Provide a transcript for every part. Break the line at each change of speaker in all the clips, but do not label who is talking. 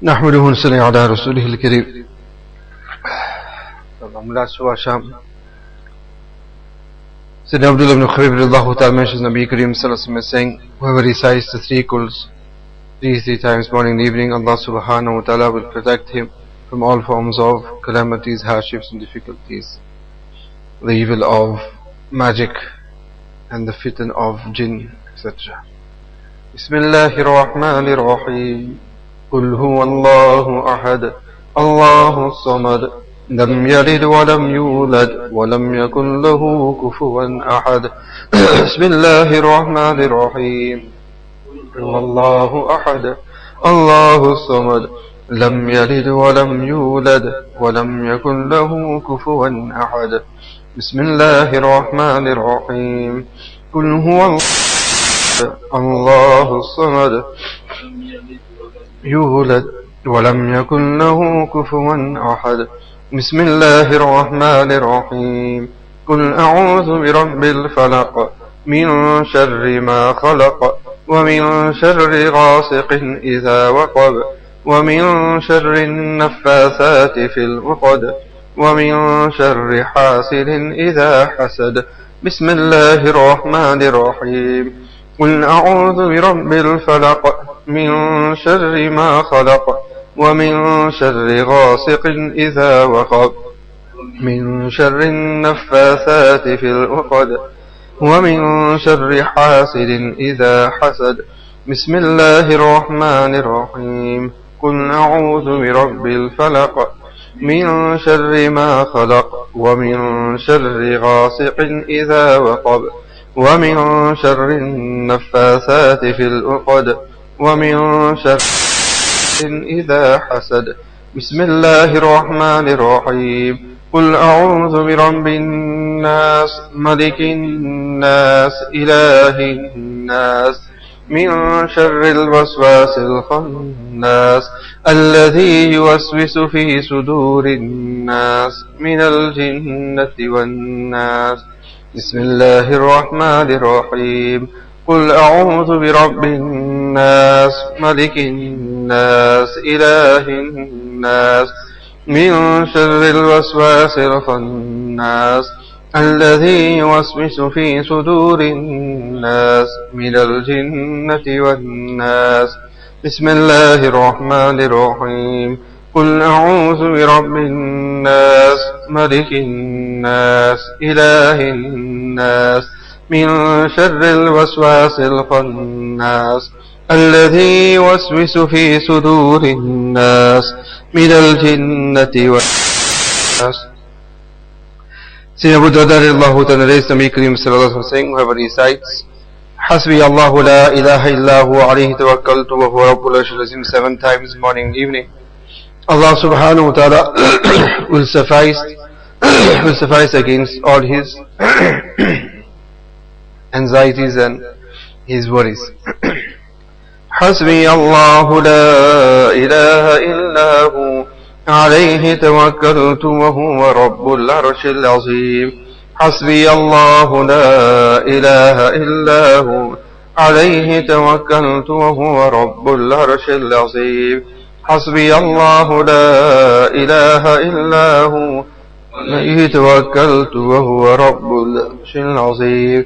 نحمده ونصلي على رسوله الكريم. Last Sham, Sayyidina Abdullah ibn Khabib Radullahu Ta'ala mentions Nabi Kareem Sallallahu Alaihi Wasallam saying, whoever recites the three quls three times morning and evening, Allah Subhanahu Wa Ta'ala will protect him from all forms of calamities, hardships and difficulties, the evil of magic and the fitan of jinn, etc. Bismillahir Rahmanir Rahim. قل هو الله أحد الله الصمد لم يلد ولم يولد ولم يكن له كفوا أحد. بسم الله الرحمن الرحيم. هو الله أحد الله الصمد لم يلد ولم يولد ولم يكن له كفوا أحد. بسم الله الرحمن الرحيم. قل هو الله الصمد يولد ولم يكن له كفوا أحد. بسم الله الرحمن الرحيم. قل أعوذ برب الفلق من شر ما خلق ومن شر غاسق إذا وقب ومن شر النفاثات في العقد ومن شر حاسد إذا حسد. بسم الله الرحمن الرحيم. قل أعوذ برب الفلق من شر ما خلق ومن شر غاسق إذا وقب من شر النفاثات في العقد ومن شر حاسد إذا حسد. بسم الله الرحمن الرحيم. قل أعوذ برب الفلق من شر ما خلق ومن شر غاسق إذا وقب ومن شر النفاثات في العقد ومن شر إذا حسد. بسم الله الرحمن الرحيم. قل أعوذ برب الناس ملك الناس إله الناس من شر الوسواس الخناس الذي يوسوس في صدور الناس من الجنة والناس. بسم الله الرحمن الرحيم. قل أعوذ برب الناس ملك الناس إله الناس من شر الوسواس الخناس الذي يوسوس في صدور الناس من الجنة والناس. بسم الله الرحمن الرحيم. قل أعوذ برب الناس ملك الناس إله الناس من شر الوسواس الخناس الذي يوسوس في صدور الناس من الجنة والناس. Sayyidina Abu Dudha Radullahu Ta'ala Nabi Kareem Sallallahu Alaihi Wasallam saying, whoever recites Hasbi Allahu la ilaha illahu alayhi tawakkaltu wa huwa rabbul arshil azim 7 times morning and evening, Allah Subhanahu Wa Ta'ala will suffice against all his anxieties and his worries. حسبي الله لا إله إلا هو عليه توكلت وهو رب العرش العظيم. حسبي الله لا إله إلا هو عليه توكلت وهو رب العرش العظيم. حسبي الله لا إله إلا هو عليه توكلت وهو رب العرش العظيم.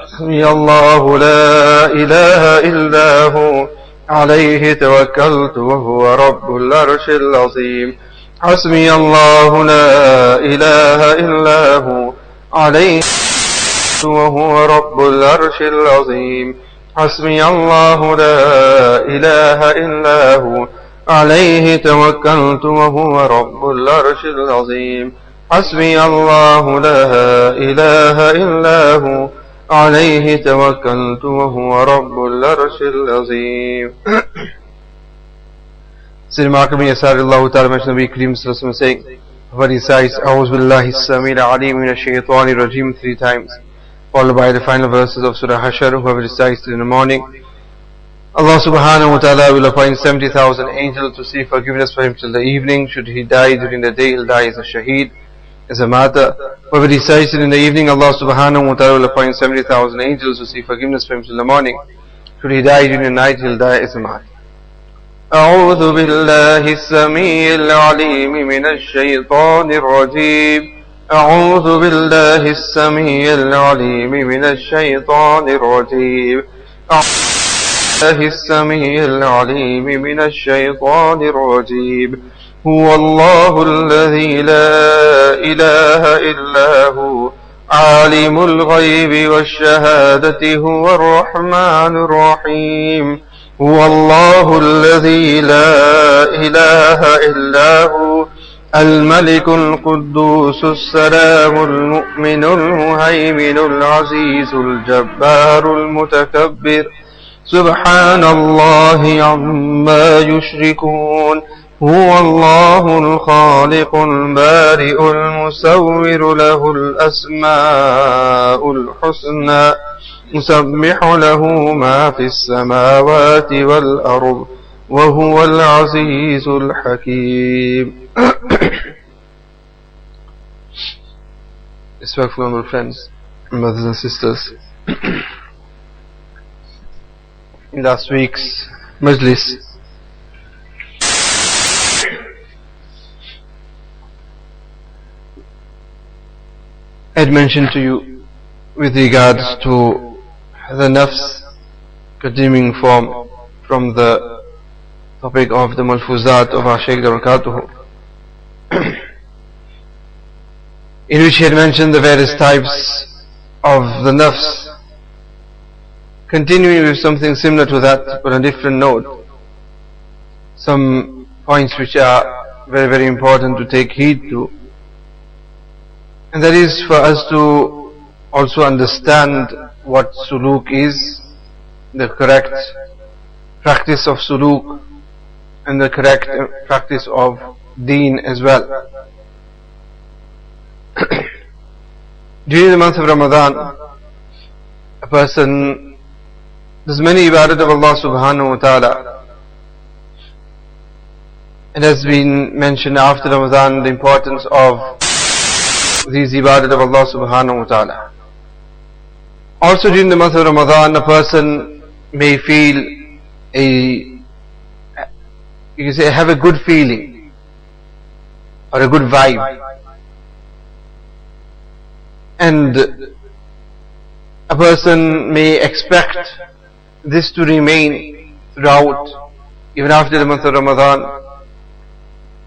حسبي الله لا إله إلا هو عليه توكلت وهو رب العرش العظيم. حسبي الله لا إله إلا هو عليه وهو رب العرش العظيم. حسبي الله لا إله إلا هو عليه توكلت وهو رب العرش العظيم. حسبي الله لا إله إلا هو عليه توكلت وهو رب العرش العظيم. Sayyidina Maqam Yasarullahu Ta'ala mentioned Nabi Kareem Sallallahu Alaihi Wasallam saying, whoever recites A'udhu Billahi As-Samil Alim Minash Shaitanir Rajim 3 times, followed by the final verses of Surah Hashar, whoever recites it in the morning, Allah Subhanahu Wa Ta'ala will appoint 70,000 angels to seek forgiveness for him till the evening. Should he die during the day, he'll die as a shaheed, as a martyr. Whoever recites it in the evening, Allah Subhanahu Wa Ta'ala will appoint 70,000 angels to seek forgiveness for him till the morning. Should he die during the night, he'll die as a martyr. أعوذ بالله السميع العليم من الشيطان الرجيم أعوذ بالله السميع العليم من الشيطان الرجيم أعوذ بالله السميع العليم من الشيطان الرجيم هو الله الذي لا إله إلا هو عالم الغيب والشهادة هو الرحمن الرحيم هو الله الذي لا إله إلا هو الملك القدوس السلام المؤمن المهيمن العزيز الجبار المتكبر سبحان الله عما يشركون هو الله الخالق البارئ المصور له الأسماء الحسنى يسبح له ما في السماوات والأرض وهو العزيز الحكيم. Respectful honorable friends, brothers and sisters, in last week's Majlis I had mentioned to you with regards to the nafs, continuing from the topic of the malfuzat of our Shaykh Barakatuhu, in which he had mentioned the various types of the nafs, continuing with something similar to that but on a different note, some points which are very, very important to take heed to, and that is for us to also understand what suluk is, the correct practice of suluk, and the correct practice of deen as well. During the month of Ramadan, a person does many ibadat of Allah subhanahu wa ta'ala. It has been mentioned after Ramadan the importance of these ibadat of Allah subhanahu wa ta'ala. Also during the month of Ramadan, a person may feel have a good feeling or a good vibe, and a person may expect this to remain throughout, even after the month of Ramadan,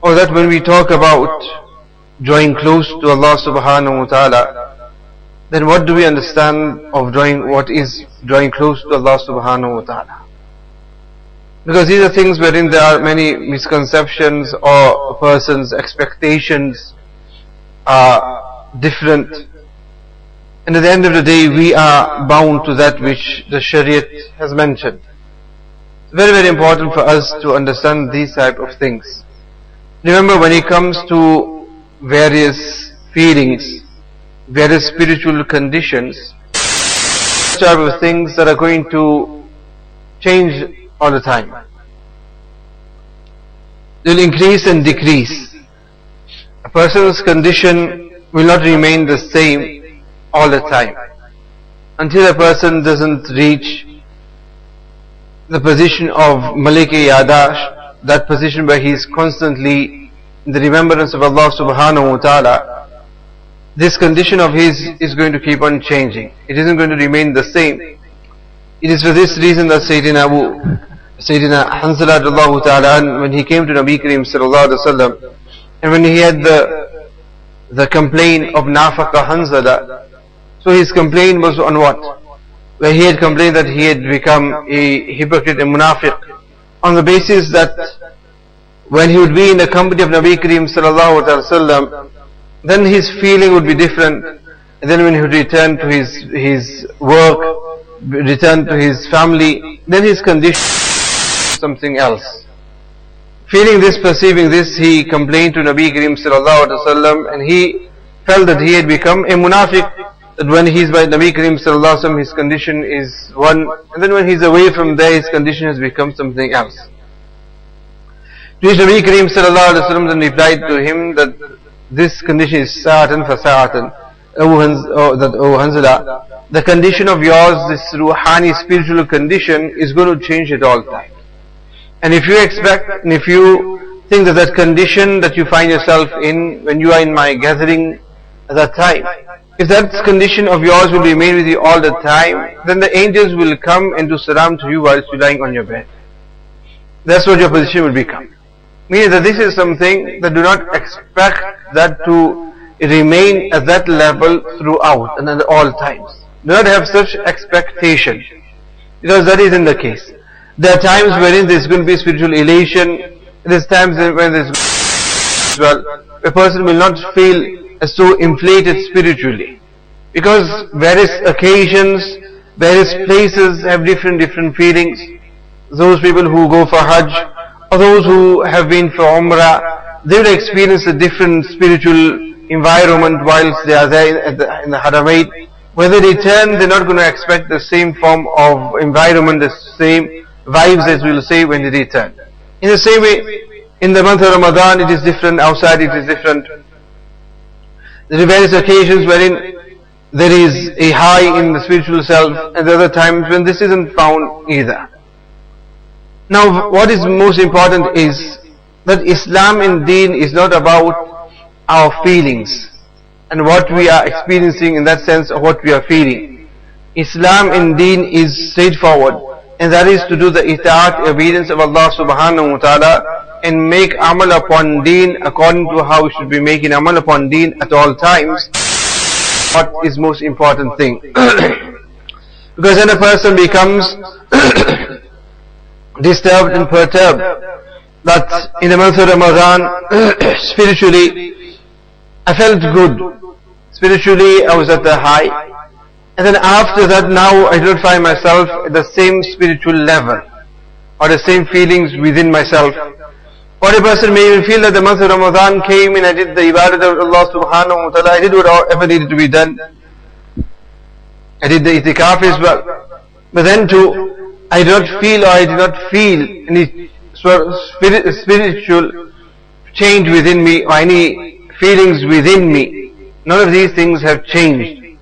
or that when we talk about drawing close to Allah subhanahu wa ta'ala, then what do we understand of what is drawing close to Allah subhanahu wa ta'ala? Because these are things wherein there are many misconceptions, or a person's expectations are different, and at the end of the day we are bound to that which the Shariat has mentioned. It's very, very important for us to understand these type of things. Remember, when it comes to various feelings, various spiritual conditions, type of things that are going to change all the time. They will increase and decrease. A person's condition will not remain the same all the time until a person doesn't reach the position of Malik-e Yadash, that position where he is constantly in the remembrance of Allah subhanahu wa ta'ala. This condition of his is going to keep on changing. It isn't going to remain the same. It is for this reason that Sayyidina Hanzala radiyallahu ta'ala, when he came to Nabi Kareem sallallahu alaihi wasallam, and when he had the complaint of Nafaqa Hanzala, so his complaint was on what? Where he had complained that he had become a hypocrite, a munafiq, on the basis that when he would be in the company of Nabi Kareem sallallahu alaihi wasallam, then his feeling would be different, and then when he would return to his work, return to his family, then his condition was something else. Feeling this, perceiving this, he complained to Nabi Kareem sallallahu alaihi wasallam, and he felt that he had become a munafiq, that when he's by Nabi Kareem sallallahu alaihi wasallam his condition is one, and then when he's away from there his condition has become something else. To which Nabi Kareem sallallahu alaihi wasallam then replied to him that this condition is sa'atan fa sa'atan, O Hanzala, the condition of yours, this ruhani spiritual condition, is going to change at all times. And if you expect, and if you think that that condition that you find yourself in when you are in my gathering at that time, if that condition of yours will remain with you all the time, then the angels will come and do salam to you whilst you're lying on your bed. That's what your position will become. Meaning that this is something that do not expect that to remain at that level throughout and at all times. Do not have such expectation, because that isn't the case. There are times wherein there's going to be spiritual elation. There's times when there's a person will not feel as so inflated spiritually, because various occasions, various places have different feelings. Those people who go for Hajj, or those who have been for Umrah, they will experience a different spiritual environment whilst they are there in the Haramain. When they return, they're not going to expect the same form of environment, the same vibes as we'll say when they return. In the same way, in the month of Ramadan it is different, outside it is different. There are various occasions wherein there is a high in the spiritual self, and there are other times when this isn't found either. Now, what is most important is that Islam and Deen is not about our feelings and what we are experiencing in that sense of what we are feeling. Islam and Deen is straightforward, and that is to do the itaat, obedience of Allah subhanahu wa ta'ala, and make amal upon Deen according to how we should be making amal upon Deen at all times. What is most important thing? Because then a person becomes disturbed and perturbed that in the month of Ramadan spiritually I felt good, spiritually I was at the high, and then after that now I don't find myself at the same spiritual level or the same feelings within myself. Or a person may even feel that the month of Ramadan came and I did the ibadat of Allah subhanahu wa ta'ala, I did whatever needed to be done, I did the itikaf as well, but then too I did not feel any spiritual change within me or any feelings within me. None of these things have changed.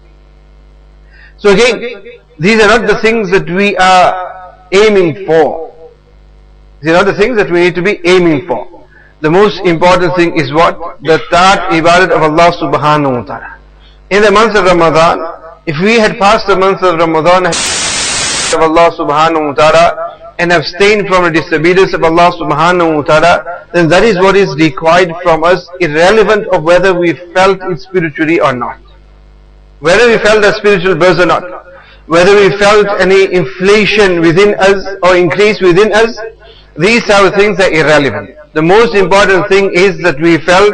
So again, these are not the things that we are aiming for. These are not the things that we need to be aiming for. The most important thing is what? The ta'at ibadat of Allah subhanahu wa ta'ala. In the month of Ramadan, if we had passed the month of Ramadan of Allah subhanahu wa ta'ala and abstain from the disobedience of Allah subhanahu wa ta'ala, then that is what is required from us, irrelevant of whether we felt it spiritually or not. Whether we felt a spiritual buzz or not, whether we felt any inflation within us or increase within us, these type of things are irrelevant. The most important thing is that we felt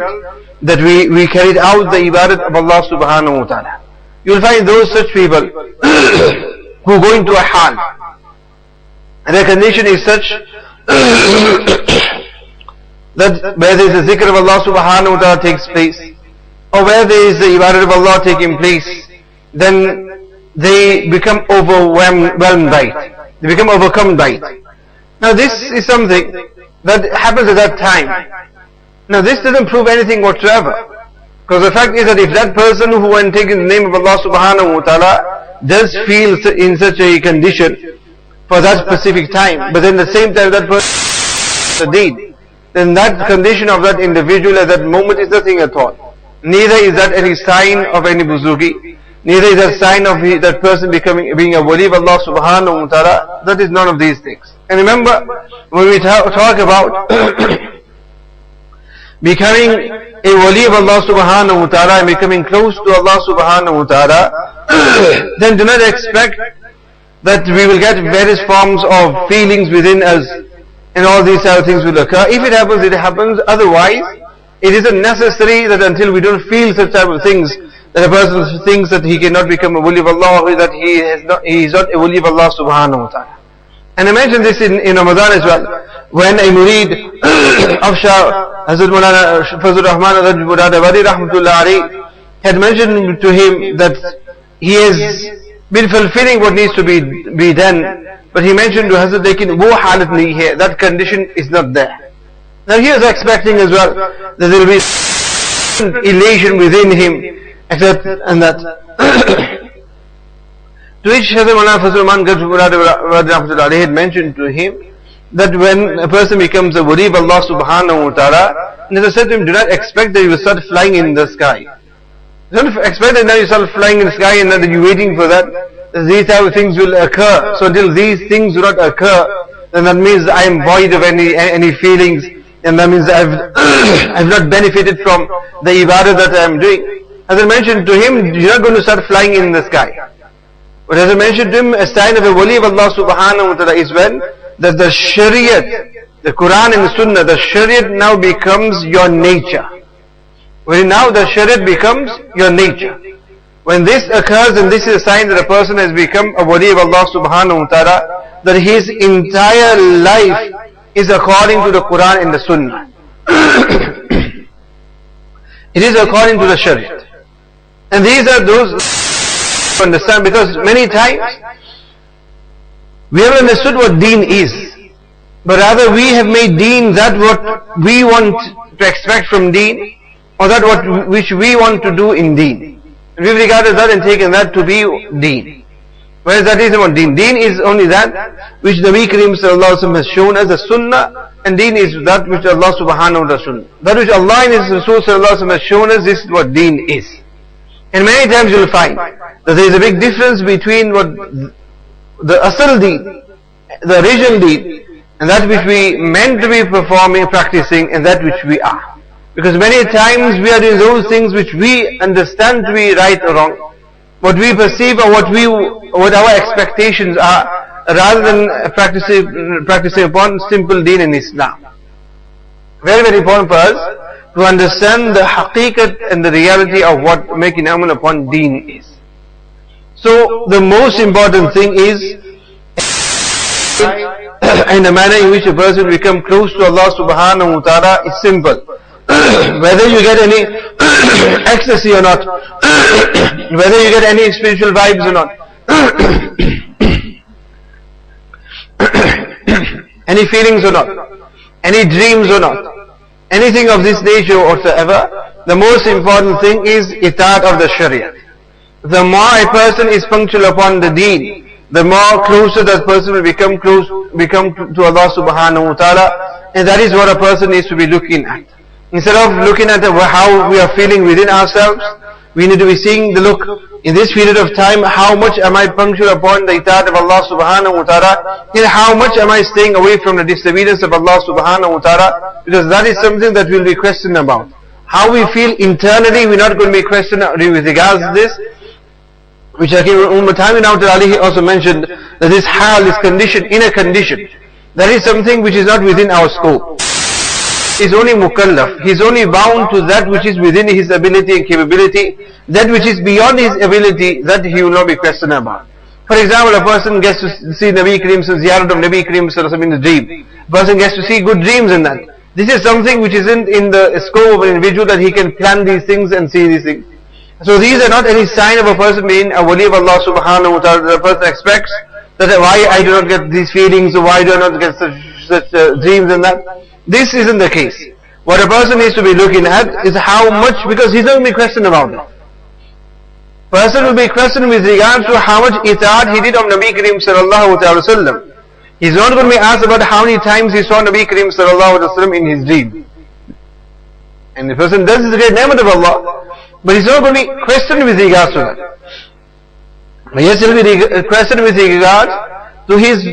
that we carried out the ibadat of Allah subhanahu wa ta'ala. You will find those such people who go into a hal, and their condition is such that where there is the zikr of Allah subhanahu wa ta'ala takes place, or where there is the ibadat of Allah taking place, then they become overwhelmed by it. They become overcome by it. Now this is something that happens at that time. Now this doesn't prove anything whatsoever. Because the fact is that if that person who when taking the name of Allah subhanahu wa ta'ala does feel in such a condition for that specific time, but then at the same time that person the deed, then that condition of that individual at that moment is nothing at all. Neither is that any sign of any buzuki, neither is that sign of that person being a wali of Allah subhanahu wa ta'ala. That is none of these things. And remember, when we talk about becoming a wali of Allah subhanahu wa ta'ala and becoming close to Allah subhanahu wa ta'ala, then do not expect that we will get various forms of feelings within us and all these type of things will occur. If it happens, it happens. Otherwise, it isn't necessary that until we don't feel such type of things, that a person thinks that he cannot become a wali of Allah, or that he is not a wali of Allah subhanahu wa ta'ala. And I mentioned this in Ramadan as well, when a murid of Shah Hazrat Maulana Fazlur Rahman Al-Murad Rahmatullah Alayhi had mentioned to him that he has been fulfilling what needs to be done, but he mentioned to Hazrat, lekin wo halat nahi hai, that condition is not there. Now he was expecting as well that there will be elation within him, except and that. To which Hazrat Maulana Fazlur Rahman Al-Murad Rahmatullah Alayhi had mentioned to him that when a person becomes a wali of Allah subhanahu wa ta'ala, and as I said to him, do not expect that you will start flying in the sky. Don't expect that now you start flying in the sky and that you're waiting for that. These type of things will occur. So until these things do not occur, then that means I am void of any feelings, and that means I've not benefited from the ibadah that I am doing. As I mentioned to him, you're not going to start flying in the sky. But as I mentioned to him, a sign of a wali of Allah subhanahu wa ta'ala is when that the Shariat, the Quran and the Sunnah, the Shariat now becomes your nature. When now the Shariat becomes your nature. When this occurs, and this is a sign that a person has become a wali of Allah subhanahu wa ta'ala, that his entire life is according to the Quran and the Sunnah. It is according to the Shariat. And these are those to understand, because many times we have understood what deen is, but rather we have made deen that what we want to expect from deen, or that which we want to do in deen. And we've regarded that and taken that to be deen. Whereas that is not deen. Deen is only that which the Nabi Kareem sallallahu alaihi wasallam has shown as a sunnah, and deen is that which Allah subhanahu wa ta'ala has shown. That which Allah and His Rasul sallallahu alaihi wasallam has shown us, this is what deen is. And many times you will find that there is a big difference between what the asal deen, the original deen, and that which we meant to be performing, practicing, and that which we are. Because many times we are doing those things which we understand to be right or wrong, what we perceive or what our expectations are, rather than practicing upon simple deen in Islam. Very, very important for us to understand the haqiqat and the reality of what making amal upon deen is. So the most important thing is in the manner in which a person will become close to Allah subhanahu wa ta'ala is simple. Whether you get any ecstasy or not, whether you get any spiritual vibes or not, any feelings or not, any dreams or not, anything of this nature whatsoever, the most important thing is itaat of the Sharia. The more a person is punctual upon the deen, the more closer that person will become to Allah subhanahu wa ta'ala, and that is what a person needs to be looking at. Instead of looking at how we are feeling within ourselves, we need to be seeing the look, in this period of time, how much am I punctual upon the itaat of Allah subhanahu wa ta'ala, and how much am I staying away from the disobedience of Allah subhanahu wa ta'ala, because that is something that we'll be questioned about. How we feel internally, we're not going to be questioned with regards to this, which Mutami Ali also mentioned, that this hal, this condition, inner condition, that is something which is not within our scope. He's only mukallaf. He's only bound to that which is within his ability and capability. That which is beyond his ability, that he will not be questioned about. For example, a person gets to see Nabi Kareem, ziyarat of Nabi Kareem in the dream. A person gets to see good dreams in that. This is something which isn't in the scope of an individual, that he can plan these things and see these things. So these are not any sign of a person being a wali of Allah subhanahu wa ta'ala. The person expects that why I do not get these feelings, or why do I not get such dreams and that. This isn't the case. What a person needs to be looking at is how much, because he's not going to be questioned about it. Person will be questioned with regards to how much itaat he did of Nabi Kareem sallallahu alayhi wa sallam. He's not going to be asked about how many times he saw Nabi Kareem sallallahu alayhi wa sallam in his dream. And the person does is a great ni'mat of Allah, but he's not going to be questioned with regards to that. But yes, he will be questioned with regards to his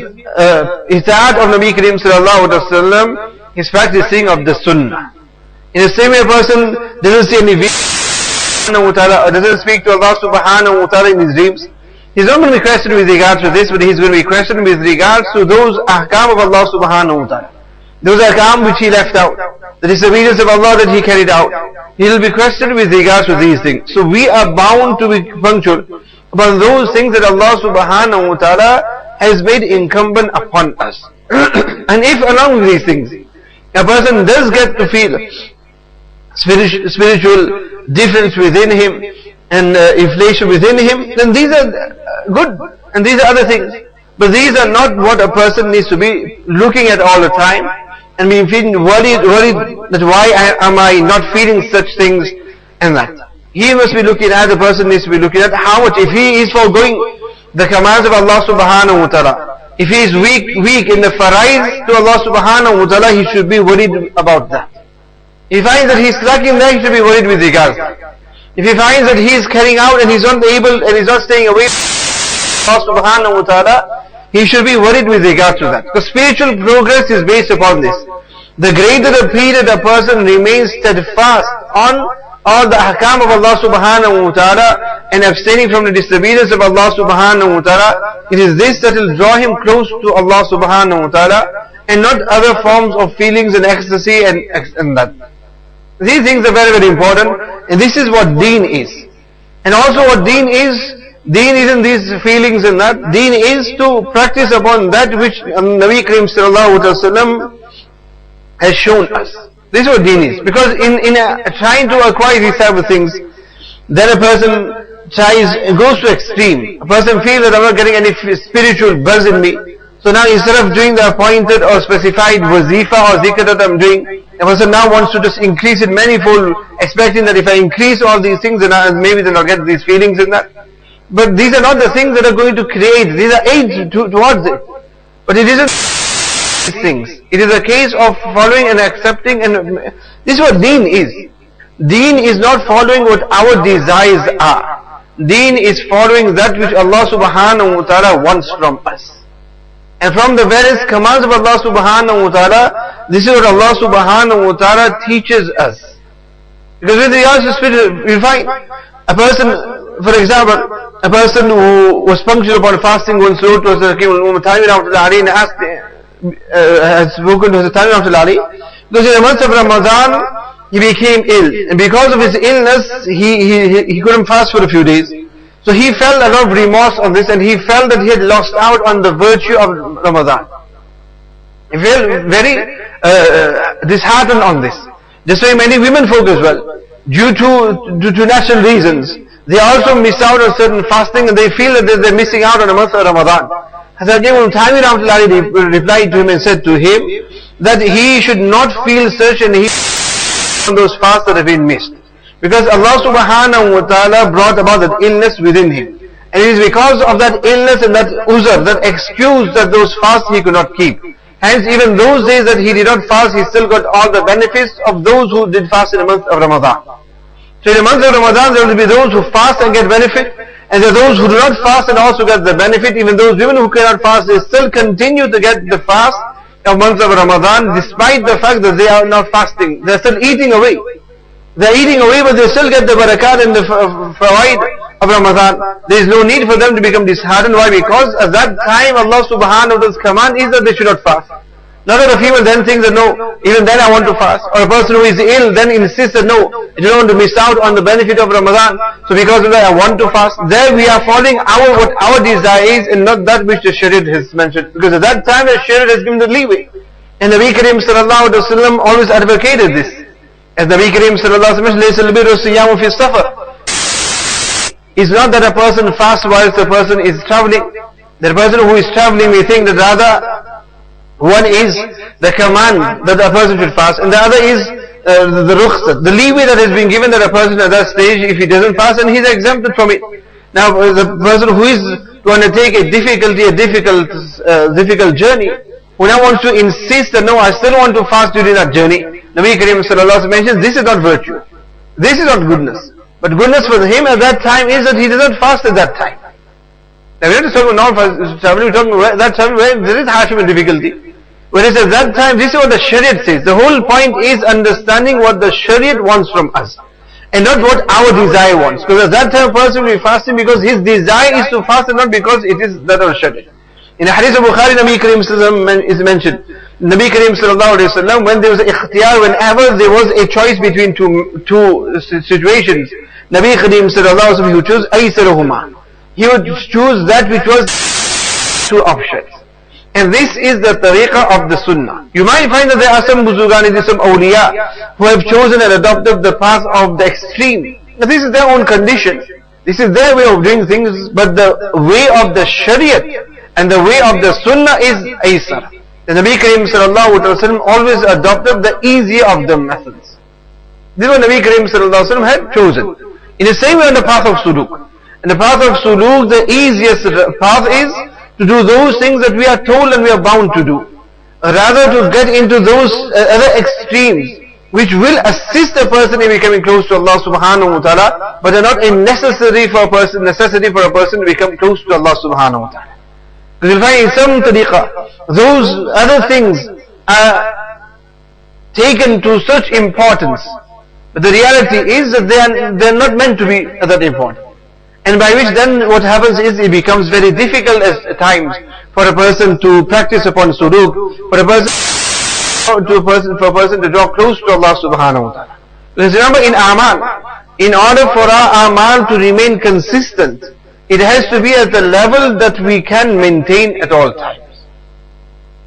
itaat of Nabi Kareem sallallahu alayhi wa sallam, his practicing of the sunnah. In the same way, a person doesn't see any vision or doesn't speak to Allah subhanahu wa ta'ala in his dreams, he's not going to be questioned with regards to this, but he's going to be questioned with regards to those ahkam of Allah subhanahu wa ta'ala. Those ahkam which he left out, the disobedience of Allah that he carried out. He will be questioned with regards to these things. So we are bound to be punctual upon those things that Allah subhanahu wa ta'ala has made incumbent upon us. And if along with these things, a person does get to feel spiritual difference within him and inflation within him, then these are good, and these are other things. But these are not what a person needs to be looking at all the time and being feeling worried that why am I not feeling such things and that. He must be looking at, the person needs to be looking at how much, if he is foregoing the commands of Allah subhanahu wa ta'ala, If he is weak in the faraiz to Allah subhanahu wa ta'ala, he should be worried about that. If he finds that he is lacking there, he should be worried with regards to that. If he finds that he is carrying out and he is not able and he is not staying away from Allah subhanahu wa ta'ala, he should be worried with regard to that. Because spiritual progress is based upon this. The greater the period a person remains steadfast on all the ahkam of Allah subhanahu wa ta'ala and abstaining from the disobedience of Allah subhanahu wa ta'ala, it is this that will draw him close to Allah subhanahu wa ta'ala and not other forms of feelings and ecstasy and that. These things are very, very important, and this is what deen is. And also what deen isn't these feelings and that. Deen is to practice upon that which Nabi Kareem sallallahu alaihi wasallam has shown us. This is what deen is. Because in trying to acquire these type of things, then a person goes to extreme. A person feels that I'm not getting any spiritual buzz in me. So now instead of doing the appointed or specified wazifa or zikr that I'm doing, a person now wants to just increase it manifold, expecting that if I increase all these things, then maybe then I'll get these feelings in that. But these are not the things that are going to create, these are aids towards it. But it isn't these things. It is a case of following and accepting, and this is what deen is. Deen is not following what our desires are. Deen is following that which Allah subhanahu wa ta'ala wants from us. And from the various commands of Allah subhanahu wa ta'ala, this is what Allah subhanahu wa ta'ala teaches us. Because with regards to spirit, we find a person, for example, a person who was punctual upon fasting once wrote to us, and asked, had spoken to us, because in the month of Ramadan, he became ill. And because of his illness, he couldn't fast for a few days. So he felt a lot of remorse on this, and he felt that he had lost out on the virtue of Ramadan. He felt very disheartened on this. Just like many women folk as well, due to natural reasons, they also miss out on certain fasting, and they feel that they're missing out on the month of Ramadan. Hazrat Imam replied to him and said to him that he should not feel such, and he on those fasts that have been missed. Because Allah subhanahu wa ta'ala brought about that illness within him. And it is because of that illness and that uzr, that excuse, that those fasts he could not keep. Hence even those days that he did not fast, he still got all the benefits of those who did fast in the month of Ramadan. So in the month of Ramadan there will be those who fast and get benefit, and there are those who do not fast and also get the benefit. Even those women who cannot fast, they still continue to get the fast of month of Ramadan, despite the fact that they are not fasting. They are still eating away. They are eating away, but they still get the barakat and the fawaid of Ramadan. There is no need for them to become disheartened. Why? Because at that time Allah subhanahu wa ta'ala's command is that they should not fast. Not that a female then thinks that no, even then I want to fast. Or a person who is ill then insists that no, I don't want to miss out on the benefit of Ramadan. So because of that I want to fast. There we are following what our desire is, and not that which the Shariat has mentioned. Because at that time the Shariat has given the leeway. And the Nabi Kareem sallallahu alaihi wasallam always advocated this. As the Nabi Kareem sallallahu alaihi wasallam mentioned, it's not that a person fasts whilst a person is traveling. The person who is traveling may think that rather one is the command that a person should fast, and the other is the rukhsat, the leeway that has been given that a person at that stage, if he doesn't fast, and he is exempted from it. Now the person who is to undertake a difficult journey, who now wants to insist that no, I still want to fast during that journey, Nabi Kareem sallallahu alaihi wasallam mentions this is not virtue, this is not goodness. But goodness for him at that time is that he does not fast at that time. Now we are not talking about non-fasting, we are talking about that time where there is hardship and difficulty. Whereas at that time, this is what the Shariat says. The whole point is understanding what the Shariat wants from us, and not what our desire wants. Because at that time a person will be fasting because his desire is to fast, and not because it is that of Shariat. In the Hadith of Bukhari, Nabi Kareem is mentioned. Nabi Kareem sallallahu alaihi wasallam, when there was an ikhtiyar, whenever there was a choice between two situations, Nabi Kareem sallallahu alaihi wasallam, he would choose aysaruhuma. He would choose that which was two options. And this is the tariqah of the sunnah. You might find that there are some buzurgani, some awliya, who have chosen and adopted the path of the extreme. Now this is their own condition. This is their way of doing things, but the way of the Shariat and the way of the sunnah is aysar. The Nabi Kareem sallallahu alaihi wasallam always adopted the easier of the methods. This is what Nabi Kareem sallallahu alaihi wasallam had chosen. In the same way on the path of suluk. In the path of suluk, the easiest path is to do those things that we are told and we are bound to do. Rather to get into those other extremes which will assist a person in becoming close to Allah subhanahu wa ta'ala, but are not a necessity for a person to become close to Allah subhanahu wa ta'ala. Because you'll find in some tariqah, those other things are taken to such importance, but the reality is that they are not meant to be that important. And by which then what happens is it becomes very difficult at times for a person to practice upon suluk, for a person to draw close to Allah subhanahu wa ta'ala. Because remember, in amal, in order for our amal to remain consistent, it has to be at the level that we can maintain at all times.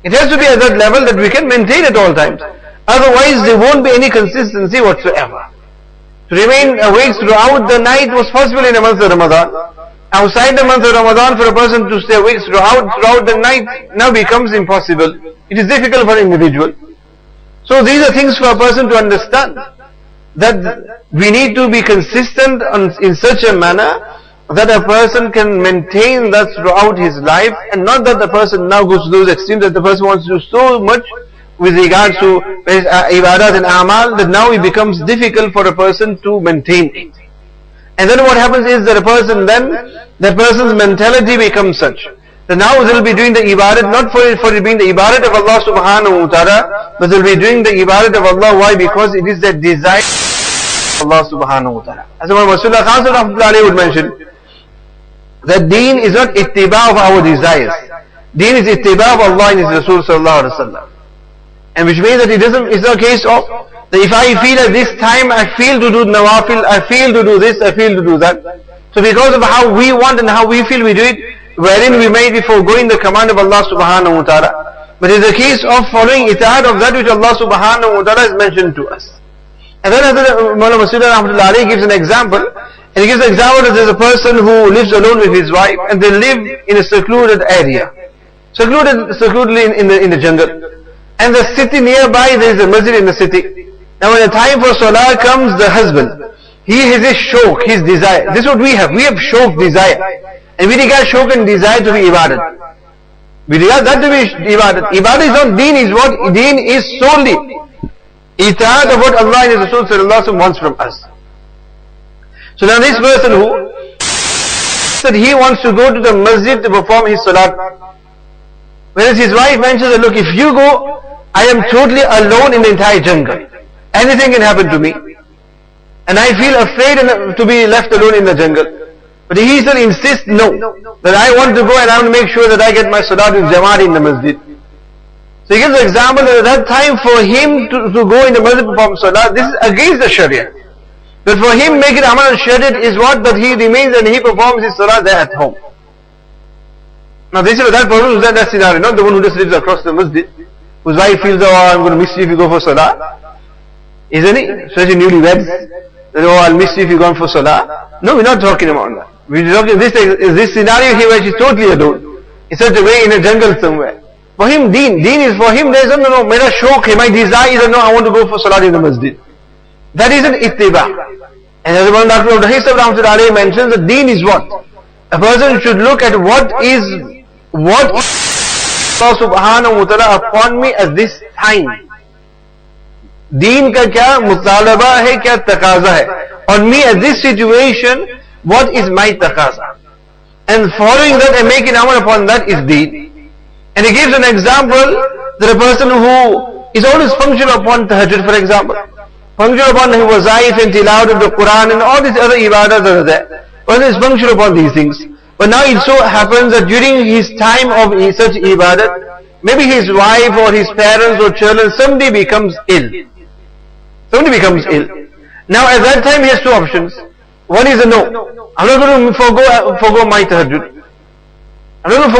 It has to be at that level that we can maintain at all times. Otherwise there won't be any consistency whatsoever. To remain awake throughout the night was possible in the month of Ramadan. Outside the month of Ramadan, for a person to stay awake throughout the night now becomes impossible. It is difficult for an individual. So these are things for a person to understand, that we need to be consistent in such a manner that a person can maintain that throughout his life, and not that the person now goes to those extremes that the person wants to do so much with regards to ibadat and amal that now it becomes difficult for a person to maintain it. And then what happens is that the person's mentality becomes such that now they'll be doing the ibadat not for it being the ibadat of Allah subhanahu wa ta'ala, but they'll be doing the ibadat of Allah. Why? Because it is their desire of Allah subhanahu wa ta'ala. As Imam Rasulullah Khan would mention, that deen is not ittiba of our desires. Deen is ittiba of Allah and His Rasul sallallahu alaihi wasallam. And which means that it's not a case of that if I feel at this time I feel to do nawafil, I feel to do this, I feel to do that. So because of how we want and how we feel we do it, wherein we may be foregoing the command of Allah subhanahu wa ta'ala. But it's a case of following itaat of that which Allah subhanahu wa ta'ala has mentioned to us. And then Mawlana Masud rahmatullahi gives an example. And he gives an example that there's a person who lives alone with his wife and they live in a secluded area. Secluded in the jungle. And the city nearby, there is a masjid in the city. Now when the time for salah comes, the husband, he has his shawq, his desire. This is what we have. We have shawq, desire. And we regard shawq and desire to be ibadat. We regard that to be ibadat. Ibadat is not deen, is what? Deen is solely itaat of what Allah and His Rasul sallallahu alaihi wasallam wants from us. So now this person who said he wants to go to the masjid to perform his salat, whereas his wife mentions that, look, if you go, I am totally alone in the entire jungle. Anything can happen to me. And I feel afraid to be left alone in the jungle. But he still insists, no, that I want to go and I want to make sure that I get my salat with Jamaat in the masjid. So he gives an example that at that time for him to go in the masjid to perform salat, this is against the Sharia. But for him making amal al-shadid is what? That he remains and he performs his salah there at home. Now this is that person who's in that scenario, not the one who just lives across the masjid, whose wife feels, oh, I'm going to miss you if you go for salah. Isn't he? Especially newlyweds. That, oh, I'll miss you if you go for salah. No, we're not talking about that. We're talking this scenario here where she's totally alone. In such a way in a jungle somewhere. For him, deen is for him, there's no, mera shawq hai, my desire is, no, I want to go for salah in the masjid. That is an ittiba. And as one Dr. Dudha Saheb mentions, that deen is what? A person should look at what is Allah subhanahu wa ta'ala upon me at this time. Deen ka kya mutalaba hai, kya taqaza hai. On me at this situation, what is my taqaza? And following that and making amal upon that is deen. And he gives an example that a person who is always functional upon tahajjud, for example. Functional upon wazaif and tilawat of the Quran and all these other ibadahs that are there. One is functional upon these things. But now it so happens that during his time of such ibadat, maybe his wife or his parents or children, somebody becomes ill. Now at that time he has two options. One is a no. I'm not going to forgo my tahajjud. I'm not going to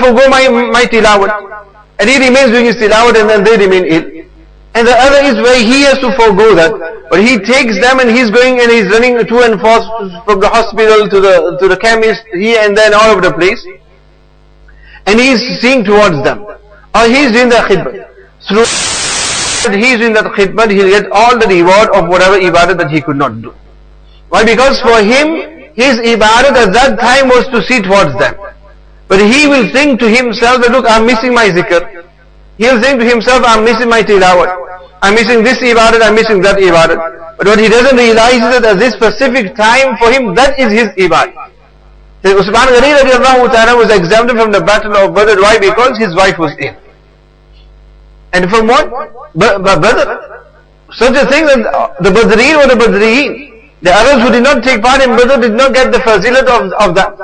forgo my tilawat. And he remains doing his tilawat and then they remain ill. And the other is where he has to forego that. But he takes them and he's going and he's running to and fro from the hospital to the chemist, here and then all over the place. And he's seeing towards them. Or he's doing the khidmat. Through he's doing that khidmat, he'll get all the reward of whatever ibadah that he could not do. Why? Because for him, his ibadah at that time was to see towards them. But he will think to himself that, look, I'm missing my zikr. He'll think to himself, I'm missing my tilawat. I'm missing this ibadat, I'm missing that ibadat. But what he doesn't realize is that at this specific time for him, that is his ibadat. Usman Ghani radiallahu ta'ala was exempted from the battle of Badr. Why? Because his wife was ill. And from what? Badr. Such a thing that the Badreen were the Badreen. The others who did not take part in Badr did not get the fazilat of that.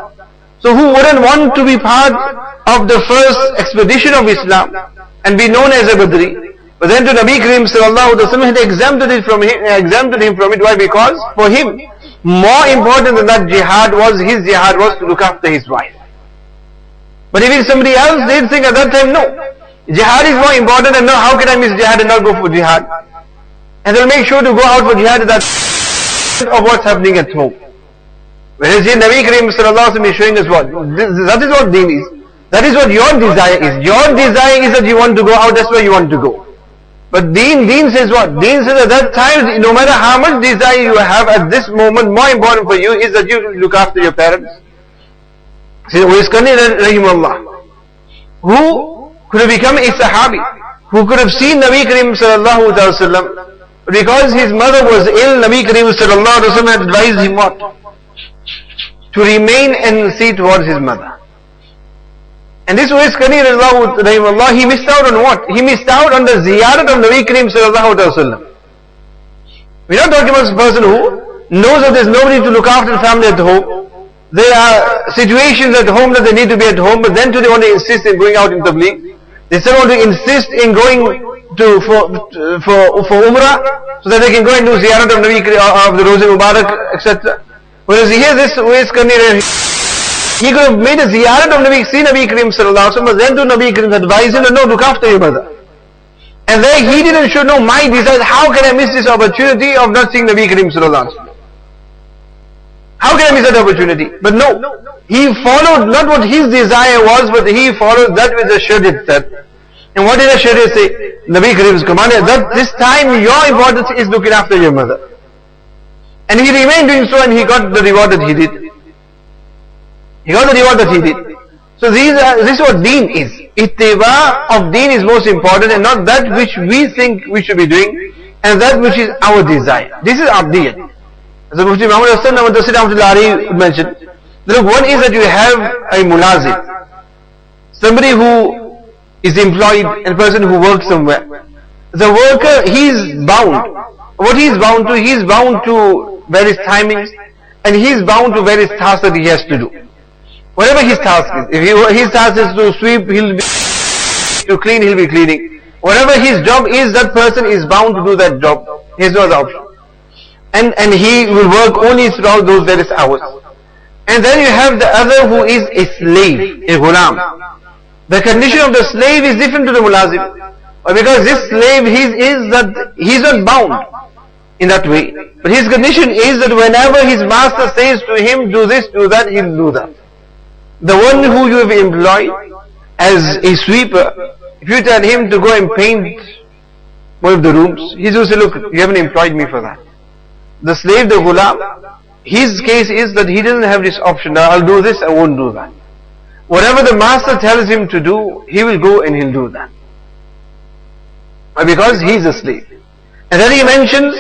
So who wouldn't want to be part of the first expedition of Islam and be known as a Badri? But then to Nabi Kareem sallallahu alaihi wasallam, he exempted him from it. Why? Because for him, more important than that his jihad was to look after his wife. But if it's somebody else, they'd think at that time, no, jihad is more important, and no, how can I miss jihad and not go for jihad? And they'll make sure to go out for jihad at that of what's happening at home. Whereas here Nabi Kareem sallallahu alaihi wasallam is showing us what? That is what deen is. That is what your desire is. Your desire is that you want to go out, that's where you want to go. But deen says what? Deen says at that time, no matter how much desire you have at this moment, more important for you is that you look after your parents. Says Uwais Qarni rahimahullah, who could have become a sahabi, who could have seen Nabi Kareem sallallahu alaihi wasallam. Because his mother was ill, Nabi Kareem sallallahu alaihi wasallam had advised him what? To remain and see towards his mother. And this Uwais Qarni rahimahullah, he missed out on what? He missed out on the ziyarat of Nabi Kareem sallallahu alaihi wasallam. We're not talking about a person who knows that there's nobody to look after the family at home. There are situations at home that they need to be at home, but then too they want to insist in going out in tabligh. They still want to insist in going for Umrah, so that they can go and do ziyarat of Nabi of the Roze Mubarak, etc. Whereas here this Uwais Qarni, he could have made a ziyarat of Nabi, see Nabi Kareem sallallahu alaihi wasallam, but then to Nabi Kareem advise him, no, look after your mother. And there he didn't show, no, my desire, how can I miss this opportunity of not seeing Nabi Kareem sallallahu alaihi wasallam? How can I miss that opportunity? But no, he followed not what his desire was, but he followed that which the Shariat said. And what did the Shariat say? Nabi Kareem's commanded that this time your importance is looking after your mother. And he remained doing so, and he got the reward that he did. He got the reward that he did. So this is what deen is. Ittiba of deen is most important, and not that which we think we should be doing, and that which is our desire. This is abdiyat. As the Mufti Zubair mentioned, look, one is that you have a mulazim, somebody who is employed, and a person who works somewhere. The worker, he is bound. What he is bound to? He is bound to various timings, and he is bound to various tasks that he has to do. Whatever his task is. If his task is to sweep, he'll be to clean, he'll be cleaning. Whatever his job is, that person is bound to do that job. He has no other option. And he will work only throughout those various hours. And then you have the other who is a slave, a ghulam. The condition of the slave is different to the mulazim. Because this slave, he's not bound in that way. But his condition is that whenever his master says to him, do this, do that, he'll do that. The one who you have employed as a sweeper, if you tell him to go and paint one of the rooms, he's going to say, look, you haven't employed me for that. The slave, the ghulam, his case is that he doesn't have this option, I'll do this, I won't do that. Whatever the master tells him to do, he will go and he'll do that. Because he's a slave. And then he mentions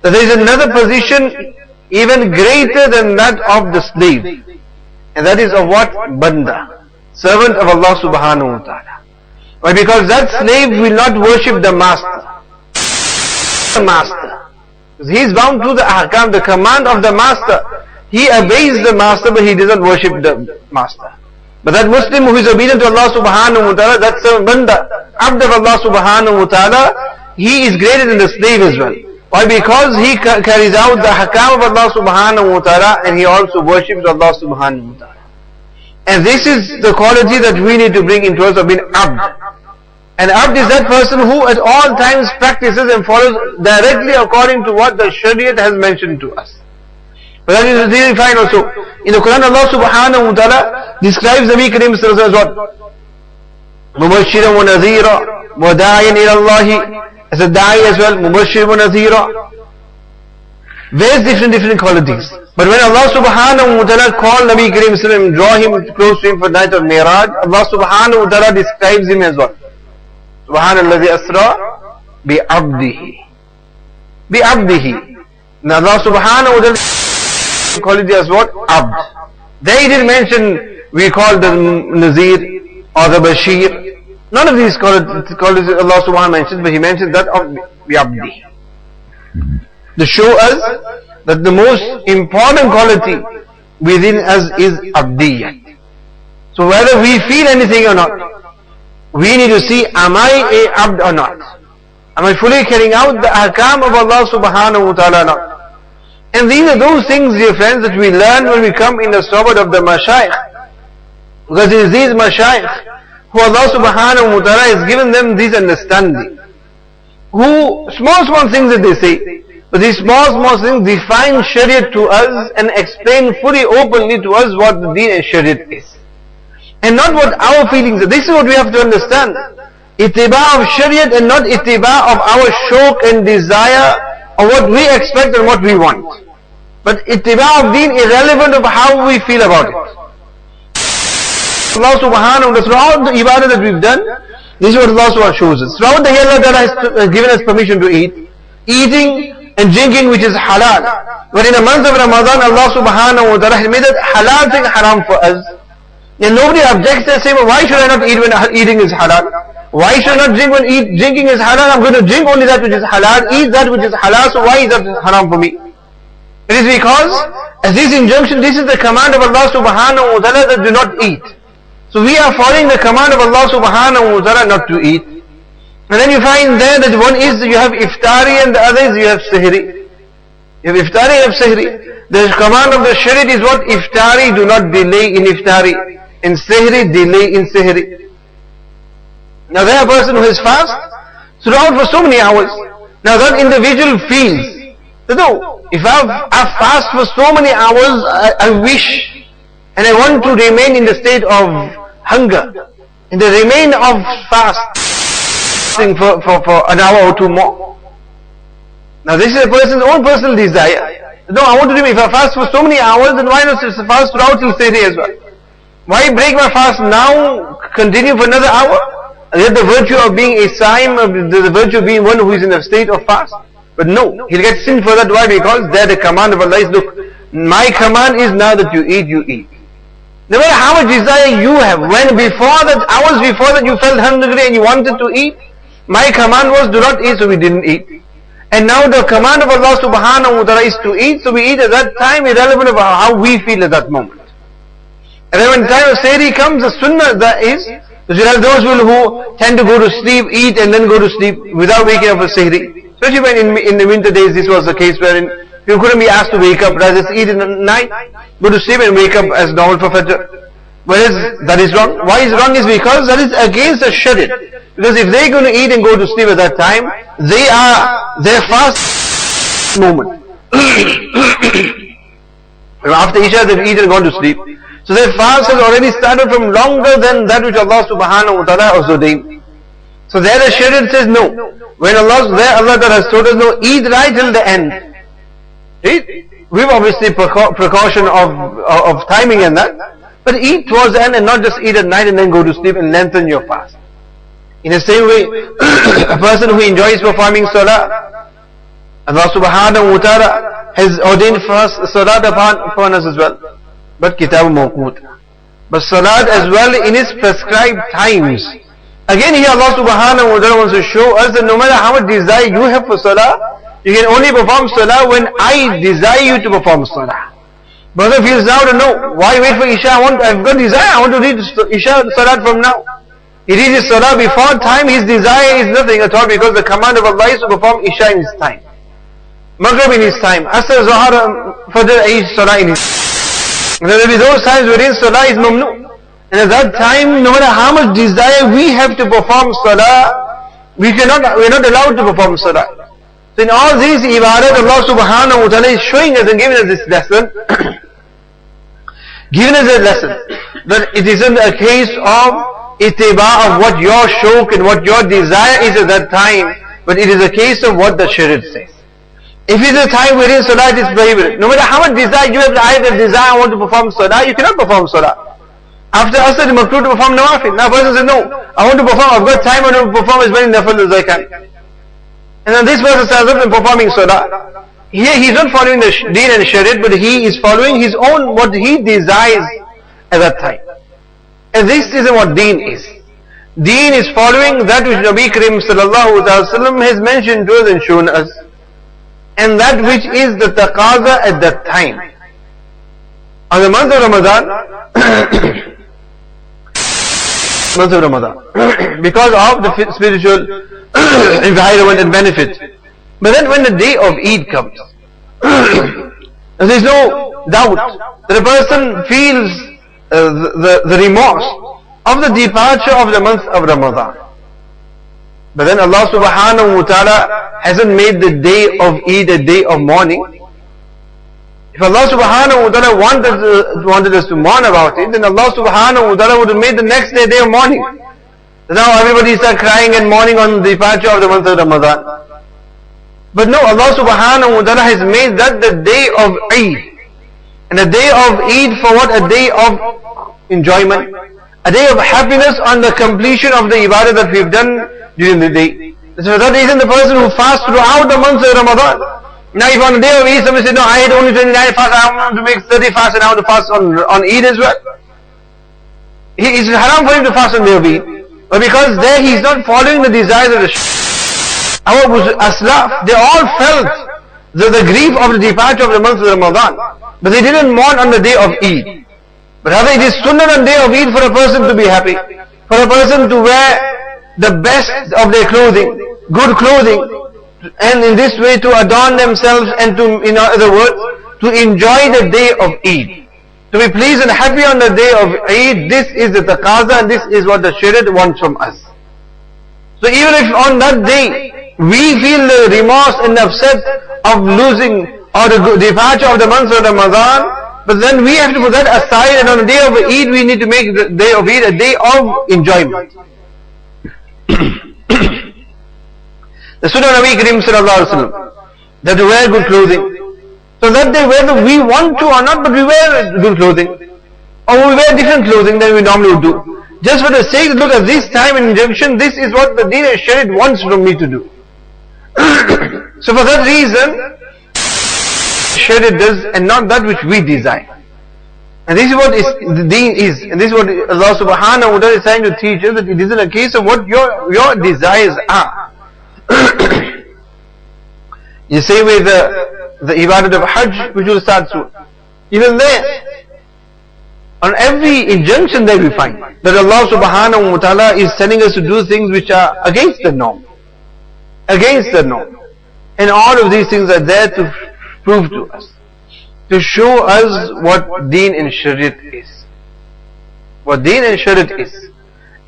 that there is another position even greater than that of the slave. And that is of what? Banda. Servant of Allah subhanahu wa ta'ala. Why? Because that slave will not worship the master. The master. He is bound to the ahkam, the command of the master. He obeys the master, but he doesn't worship the master. But that Muslim who is obedient to Allah subhanahu wa ta'ala, that servant, banda, abd of Allah subhanahu wa ta'ala, he is greater than the slave as well. Why? Because he carries out the hakam of Allah subhanahu wa ta'ala, and he also worships Allah subhanahu wa ta'ala. And this is the quality that we need to bring into us of being abd. And abd is that person who at all times practices and follows directly according to what the Shariat has mentioned to us. But that is really fine also. In the Quran, Allah subhanahu wa ta'ala describes Nabi Kareem sallallahu alaihi wasallam as what? Mubashiran wa nadhira wa da'iyan ila Allahi. As a da'i as well, mubashir wa nadhira. Various different qualities. But when Allah subhanahu wa ta'ala called Nabi Kareem Sallallahu Alaihi Wasallam, draw him close to him for the night of Miraj, Allah subhanahu wa ta'ala describes him as what? Subhanalladhi asra bi-abdihi. Bi-abdihi. Now Allah subhanahu wa ta'ala called it as what? Abd. There he didn't mention, we call the Nazir or the Bashir. None of these called Allah subhanahu wa ta'ala mentions, but he mentions that of bi-abdihi. To show us that the most important quality within us is abdiyat. So whether we feel anything or not, we need to see, am I a abd or not? Am I fully carrying out the ahkam of Allah subhanahu wa ta'ala or not? And these are those things, dear friends, that we learn when we come in the sohbah of the mashayikh. Because it is these mashayikh who Allah subhanahu wa ta'ala has given them this understanding. Who, small things that they say, but these small things define Shariat to us and explain fully openly to us what the deen and Shariat is. And not what our feelings are. This is what we have to understand. Ittiba of Shariat and not ittiba of our shauq and desire or what we expect and what we want. But ittiba of deen irrelevant of how we feel about it. Allah subhanahu wa ta'ala, throughout the ibadah that we've done, this is what Allah subhanahu wa ta'ala shows us. Throughout the year Allah has given us permission to eat. Eating and drinking which is halal. But in the month of Ramadan, Allah subhanahu wa ta'ala has made that halal thing haram for us. And nobody objects and says, well, why should I not eat when eating is halal? Why should I not drink when drinking is halal? I'm going to drink only that which is halal, eat that which is halal, so why is that haram for me? It is because, as this injunction, this is the command of Allah subhanahu wa ta'ala that do not eat. So we are following the command of Allah subhanahu wa ta'ala not to eat. And then you find there that one is you have iftari and the other is you have sihri. You have iftari, you have sihri. The command of the Shariat is what? Iftari, do not delay in iftari. In sihri, delay in sihri. Now there a person who has fast throughout for so many hours. Now that individual feels that no, if I fast for so many hours, I wish and I want to remain in the state of hunger. In the remain of fast. For an hour or two more. Now this is a person's own personal desire. No, I want to do it. If I fast for so many hours, then why not fast throughout till Sehri as well? Why break my fast now, continue for another hour? And yet the virtue of being a saim, the virtue of being one who is in a state of fast. But no, he'll get sin for that. Why? Because there the command of Allah is, look, my command is now that you eat, you eat. No matter how much desire you have, when before that, hours before that you felt hungry and you wanted to eat, my command was do not eat, so we didn't eat. And now the command of Allah subhanahu wa ta'ala is to eat, so we eat at that time, irrelevant of how we feel at that moment. And then when the time of Sehri comes, the sunnah that is, you have those who tend to go to sleep, eat and then go to sleep without waking up for Sehri. Especially when in the winter days this was the case wherein you couldn't be asked to wake up, rather just eat in the night, go to sleep and wake up as normal for Fajr. Whereas that is wrong. Why is wrong is because that is against the Shariat. Because if they're going to eat and go to sleep at that time, they are their fast moment. After Isha they've eaten and gone to sleep. So their fast has already started from longer than that which Allah subhanahu wa ta'ala has ordained. So there the Shariat says no. When Allah has told us no, eat right till the end. Eat. We've obviously precaution of timing and that. But eat towards the end and not just eat at night and then go to sleep and lengthen your fast. In the same way, a person who enjoys performing salah, Allah subhanahu wa ta'ala has ordained fast salat upon us as well. But kitab mawqut. But salat as well in its prescribed times. Again here Allah subhanahu wa ta'ala wants to show us that no matter how much desire you have for salah, you can only perform salah when I desire you to perform salah. Brother feels now to know, why wait for Isha? I've got desire, I want to read Isha Salat from now. He reads his Salah before time, his desire is nothing at all because the command of Allah is to perform Isha in his time. Maghrib in his time, Asr, Zuhar, Fajr, Salah in his time. There will be those times wherein Salah is mamnu. And at that time, no matter how much desire we have to perform Salah, we're not allowed to perform Salah. So in all these ibadat, Allah subhanahu wa ta'ala is showing us and giving us this lesson, giving us a lesson that it isn't a case of ittiba of what your shauq and what your desire is at that time, but it is a case of what the Shariat says. If it's a time wherein salah is prohibited, no matter how much desire you have, I have a desire, I want to perform salah, you cannot perform salah. After Asr, it's makruh to perform nawafil. Now a person says, no, I want to perform, I've got time, I want to perform as many nafil as I can. And then this person stands up and performing salah. Here he's not following the deen and shariat, but he is following his own, what he desires at that time. And this isn't what deen is. Deen is following that which Nabi Karim sallallahu alaihi wasallam has mentioned to us and shown us. And that which is the taqaza at that time. On the month of Ramadan, because of the spiritual environment and benefit. But then when the day of Eid comes, there is no doubt that a person feels the remorse of the departure of the month of Ramadan. But then Allah subhanahu wa ta'ala hasn't made the day of Eid a day of mourning. If Allah subhanahu wa ta'ala wanted us to mourn about it, then Allah subhanahu wa ta'ala would have made the next day a day of mourning. Now everybody start crying and mourning on the departure of the month of Ramadan. But no, Allah subhanahu wa ta'ala has made that the day of Eid. And a day of Eid for what? A day of enjoyment. A day of happiness on the completion of the ibadah that we've done during the day. So that isn't the person who fasts throughout the month of Ramadan. Now if on the day of Eid somebody says, no, I had only 29 fasts, I want to make 30 fasts and I want to fast on Eid as well. It's haram for him to fast on the day of Eid. But because there he's not following the desires of the our Aslaf, they all felt the grief of the departure of the month of Ramadan. But they didn't mourn on the day of Eid. But rather it is sunnah on the day of Eid for a person to be happy. For a person to wear the best of their clothing, good clothing, and in this way to adorn themselves and to, in other words, to enjoy the day of Eid. To be pleased and happy on the day of Eid, this is the taqaza and this is what the Shariat wants from us. So even if on that day we feel the remorse and upset of losing or the departure of the month of Ramadan, but then we have to put that aside, and on the day of Eid we need to make the day of Eid a day of enjoyment. The Sunnah of Nabi Karim sallallahu alaihi wasallam, that we wear good clothing. So that day whether we want to or not, but we wear good clothing. Or we wear different clothing than we normally would do. Just for the sake of look at this time and injunction, this is what the Deen and Shariat wants from me to do. So for that reason, Shariat does and not that which we desire. And this is what the Deen is. And this is what Allah subhanahu wa ta'ala is trying to teach us, that it isn't a case of what your desires are. You say with the ibadat of Hajj, which will start soon. Even there, on every injunction that we find, that Allah subhanahu wa ta'ala is telling us to do things which are against the norm. Against the norm. And all of these things are there to prove to us, to show us what Deen and Shariat is. What Deen and Shariat is.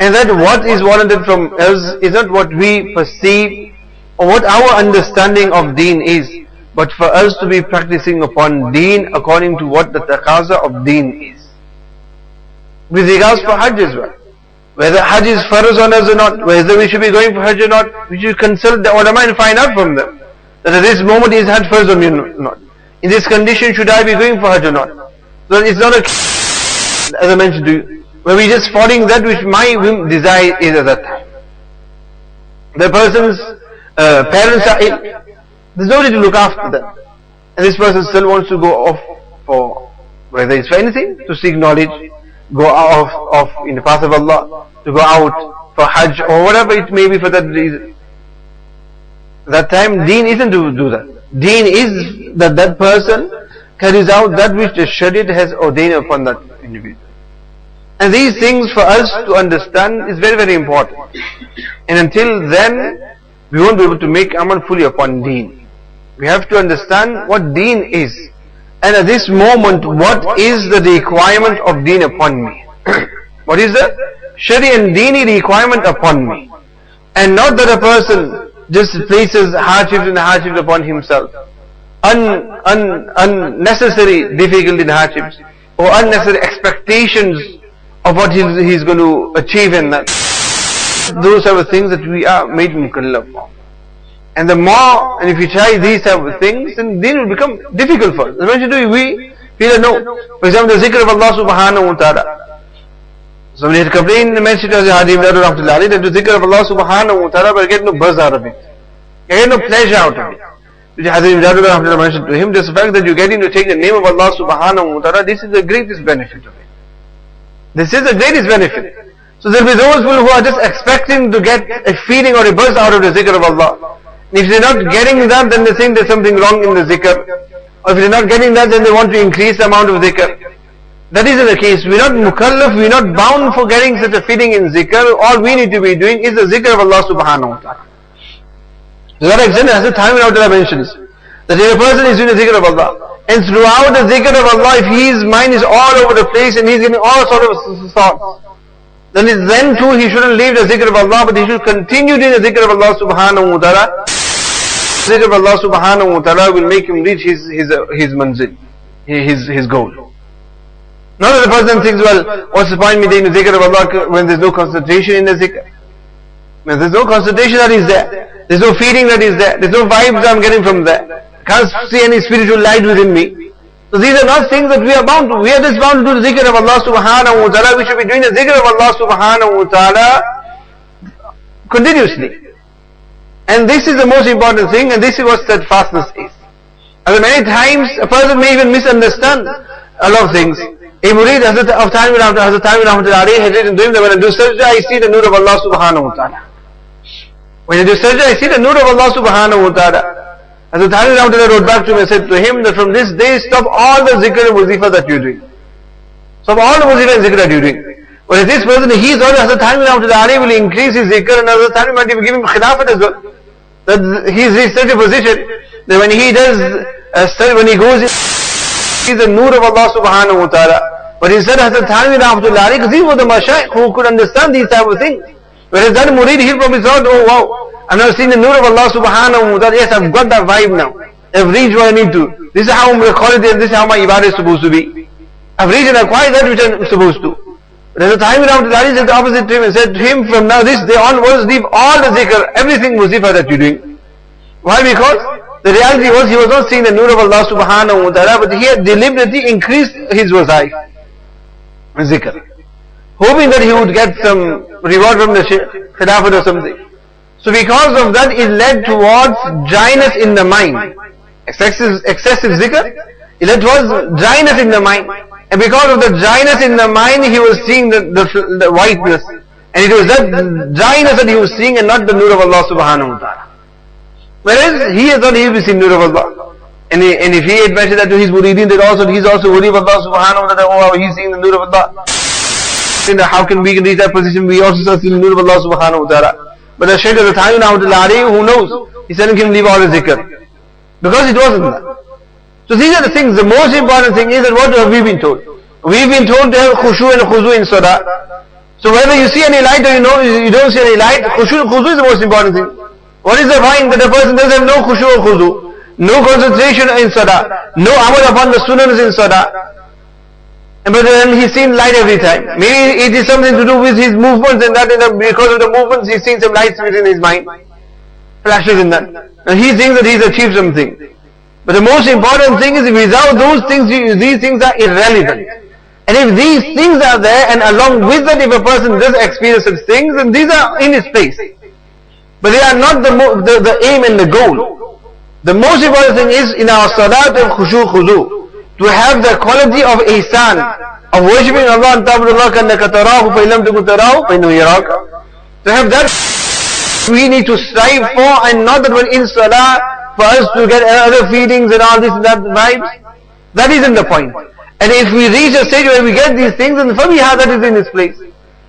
And that what is warranted from us is not what we perceive or what our understanding of Deen is, but for us to be practicing upon Deen according to what the taqaza of Deen is. With regards for Hajj as well. Whether Hajj is farz on us or not, whether we should be going for Hajj or not, we should consult the ulama and find out from them. That at this moment is Hajj farz on me or not. In this condition should I be going for Hajj or not? So it's not a case, as I mentioned to you, where we just following that which my desire is at that time. The person's parents are ill. There's nobody to look after them. And this person still wants to go off for, whether it's for anything, to seek knowledge, go off in the path of Allah, to go out for Hajj or whatever it may be for that reason. That time Deen isn't to do that. Deen is that person carries out that which the Shariat has ordained upon that individual. And these things for us to understand is very, very important. And until then, we won't be able to make amal fully upon Deen. We have to understand what Deen is. And at this moment, what is the requirement of Deen upon me? What is the Shari and Deeni requirement upon me? And not that a person just places hardships and hardships upon himself. Unnecessary difficulty and hardships, or unnecessary expectations of what he's going to achieve in that. Those are the things that we are made mukallaf for. and the more, and if you try these type of things, then it will become difficult for us. Eventually we feel that no. For example, the zikr of Allah subhanahu wa ta'ala. Somebody had complained, mentioned to us, that the zikr of Allah subhanahu wa ta'ala, but I get no buzz out of it. I get no pleasure out of it. Which Hazrat mentioned to him, just the fact that you're getting to take the name of Allah subhanahu wa ta'ala, this is the greatest benefit of it. This is the greatest benefit. So there will be those people who are just expecting to get a feeling or a buzz out of the zikr of Allah. If they're not getting that, then they think there's something wrong in the zikr. Or if they're not getting that, then they want to increase the amount of zikr. That isn't the case. We're not mukallaf, we're not bound for getting such a feeling in zikr. All we need to be doing is the zikr of Allah subhanahu wa ta'ala. To that extent, as the time out that I mentions, that if a person is doing the zikr of Allah, and throughout the zikr of Allah, if his mind is all over the place and he's getting all sort of thoughts, then too he shouldn't leave the zikr of Allah, but he should continue doing the zikr of Allah subhanahu wa ta'ala. The zikr of Allah subhanahu wa ta'ala will make him reach his manzil, his goal. Not that the person thinks, well, what's the point me doing the zikr of Allah when there's no concentration in the zikr? When there's no concentration that is there, there's no feeling that is there, there's no vibes that I'm getting from there, can't see any spiritual light within me. So these are not things that we are bound to. We are just bound to do the zikr of Allah subhanahu wa ta'ala. We should be doing the zikr of Allah subhanahu wa ta'ala continuously. And this is the most important thing, and this is what steadfastness is. And many times a person may even misunderstand a lot of things. A murid of time Hazrat Rahmatullahi had written to him that when I do sajda, I see the nur of Allah subhanahu wa ta'ala. When I do sajda, I see the nur of Allah subhanahu wa ta'ala. Hazrat Rahmatullahi wrote back to him and said to him that from this day stop all the zikr and wazifa that you're doing. Stop all the wazifa and zikr that you're doing. Whereas this person, he thought Hazrat Rahmatullahi will increase his zikr, and Hazrat Rahmatullahi might even give him khilafat as well. That he's reached such a position that when he does, when he goes in, he's the nur of Allah subhanahu wa ta'ala. But instead Hazrat Rahmatullahi, because he was the mashayikh who could understand these type of things. Whereas that murid, he probably thought, oh wow, I'm now seeing the nur of Allah subhanahu wa ta'ala. Yes, I've got that vibe now. I've reached what I need to. This is how my quality and this is how my ibadah is supposed to be. I've reached and acquired that which I'm supposed to. But at the time Rahmatullahi said the opposite to him and said to him, from now this day onwards, leave all the zikr, everything wazifa that you're doing. Why? Because the reality was he was not seeing the nur of Allah subhanahu wa ta'ala, but he had deliberately increased his wazaif, zikr, hoping that he would get some reward from the khilafat or something. So because of that, it led towards dryness in the mind. Excessive zikr, it led towards dryness in the mind. And because of the dryness in the mind, he was seeing the whiteness. And it was that dryness that he was seeing and not the nur of Allah subhanahu wa ta'ala. Whereas he thought he will see nur of Allah. And if he had mentioned that to his muridin, that he's also worried of Allah subhanahu wa ta'ala, oh, he's seeing the nur of Allah. How can we reach that position? We also start seeing the nur of Allah subhanahu wa ta'ala. But the Shaykh of the time, who knows? He said him leave all the zikr. Because it wasn't that. So these are the things. The most important thing is that what have we been told? We've been told to have khushu and khuzu in salah. So whether you see any light or you don't see any light, khushu is the most important thing. What is the point that a person doesn't have no khushu or khuzu, no concentration in salah, no amal upon the sunnahs in salah, but then he's seen light every time. Maybe it is something to do with his movements and that, because of the movements he's seen some lights within his mind, flashes in that. And he thinks that he's achieved something. But the most important thing is without those things, these things are irrelevant. And if these things are there, and along with that if a person does experience such things, then these are in his place. But they are not the aim and the goal. The most important thing is in our salat and khushu khuzu, to have the quality of ihsan, of worshipping Allah and ta'budullah kannaka tarahu fa illam takun tarahu fa innahu yaraka. To have that we need to strive for, and not that when in salah for us to get other feelings and all this and that vibes. That isn't the point. And if we reach a stage where we get these things, then fabiha, that is in its place.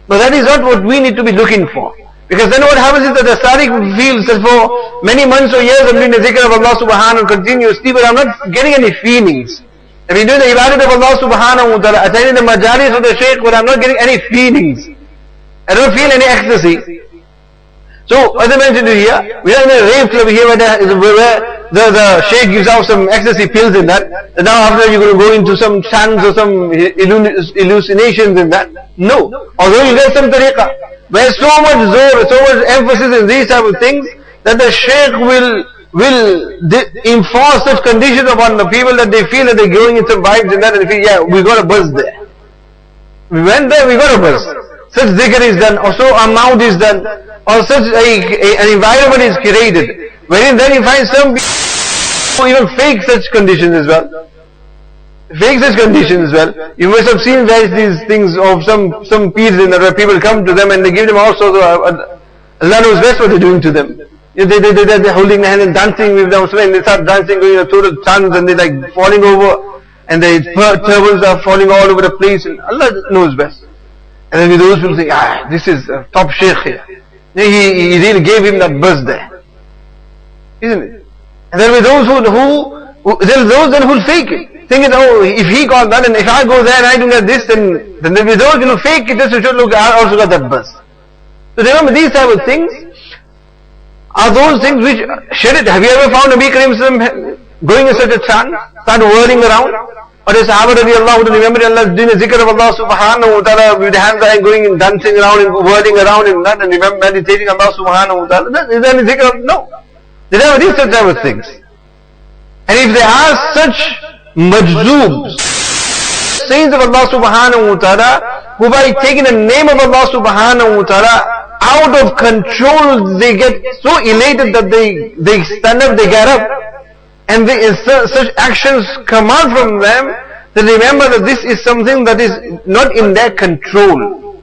But that is not what we need to be looking for. Because then what happens is that the sadiq feels that for many months or years I'm doing the zikr of Allah subhanahu wa ta'ala continuously, but I'm not getting any feelings. I've been doing the ibadat of Allah subhanahu wa ta'ala, attending the majalis of the shaykh, but I'm not getting any feelings. I don't feel any ecstasy. So, as I mentioned to you here, we are in a rave club here where the shaykh gives out some ecstasy pills in that. And now after you're going to go into some chants or some hallucinations in that. No. Although you get some tariqah. Where so much zohar, so much emphasis in these type of things, that the Shaykh will enforce such conditions upon the people that they feel that they're going in some vibes and that, and they feel, yeah, we got a buzz there. We went there, we got a buzz. Such zikr is done, or so amount is done, or such an environment is created, wherein then you find some people who even fake such conditions as well. Fake such conditions as well. You must have seen these things of some peers in that where people come to them and they give them all sorts of, Allah knows best what they're doing to them. They're holding their hand and dancing with them, and they start dancing, going through the chants, and they're like falling over, and their turbans are falling all over the place, and Allah knows best. And then those people say, this is a top Shaykh here. He really gave him that buzz there. Isn't it? And then with those those then who'll fake it. Thinking, if he got that, and if I go there and I do get this, then there will be those who fake it just to show, look, I also got that buzz. So remember, these type of things are those things which shed it. Have you ever found Nabi Karim going in such a trance, start whirling around? Or the Sahaba radiallahu anhu, remember Allah doing a zikr of Allah subhanahu wa ta'ala with the hands and going and dancing around and whirling around and that, and remember meditating Allah subhanahu wa ta'ala. Is there any zikr of? No. They never did such type of things. And if they are such majzoobs, saints of Allah subhanahu wa ta'ala, who by taking the name of Allah subhanahu wa ta'ala out of control, they get so elated that they stand up, they get up, and such actions come out from them, then remember that this is something that is not in their control.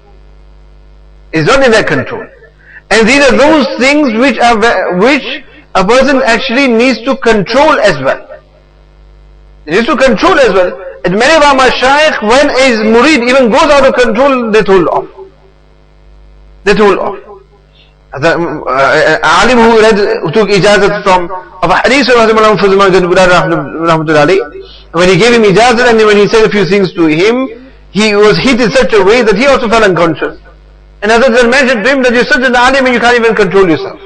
It's not in their control. And these are those things which a person actually needs to control as well. He needs to control as well. And many of our mashayikh, when his murid even goes out of control, they told off. They told off. The alim who took ijazat from of a hadith of Mufti Zubair Dudha, when he gave him ijazat and when he said a few things to him, he was hit in such a way that he also fell unconscious. And Hazrat mentioned to him that you're such an alim and you can't even control yourself.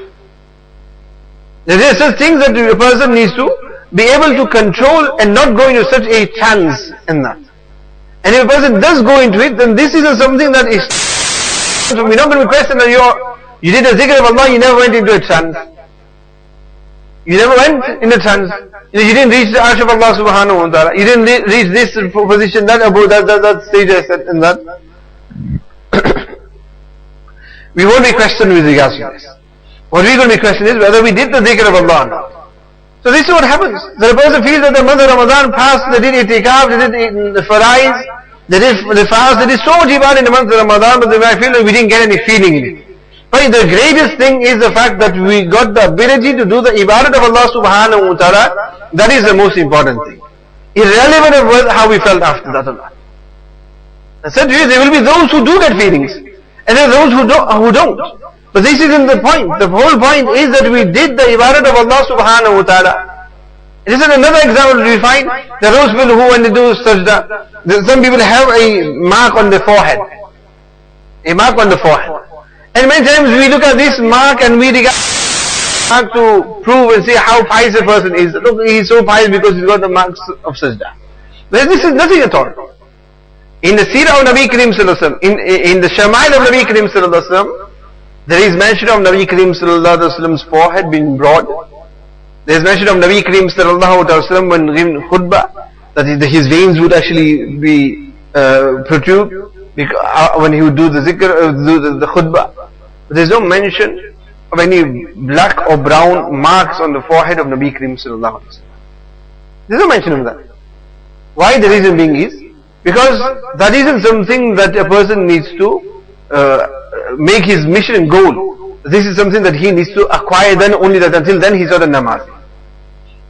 There are such things that a person needs to be able to control and not go into such a chance in that. And if a person does go into it, then this isn't something that is, so we're not going to question that you did a zikr of Allah, you never went into a trance. You never went in a trance. You didn't reach the arsh of Allah subhanahu wa ta'ala. You didn't reach this position, that above, that stage I said in that. We won't be questioned with regards to this. What we're going to be questioned is whether we did the zikr of Allah or not. So this is what happens. The person feels that the month of Ramadan passed, they did itikaf, they did the farais, they did the fast, they did so much ibadah in the month of Ramadan, but they might feel that we didn't get any feeling in it. But the greatest thing is the fact that we got the ability to do the ibadat of Allah subhanahu wa ta'ala. That is the most important thing. Irrelevant of how we felt after that or not. There will be those who do get feelings, and there are those who don't. But this isn't the point. The whole point is that we did the ibadat of Allah subhanahu wa ta'ala. This is another example we find. There are those people who when they do sajda, some people have a mark on their forehead. A mark on the forehead. And many times we look at this mark and we regard mark to prove and say how pious a person is. Look, he is so pious because he's got the marks of sajda. But this is nothing at all. In the seerah of Nabi Karim sallallahu alaihi wasallam, in the shama'il of Nabi Karim sallallahu alaihi wasallam, there is mention of Nabi Karim sallallahu alaihi wasallam's forehead being broad. There is mention of Nabi Karim sallallahu alaihi wasallam when giving khutbah, that his veins would actually be protrude when he would do the zikr, do the khutbah. But there is no mention of any black or brown marks on the forehead of Nabi Karim sallallahu alaihi wasallam. There is no mention of that. Why? The reason being is because that isn't something that a person needs to make his mission and goal. This is something that he needs to acquire, then only that until then he's not a namaz.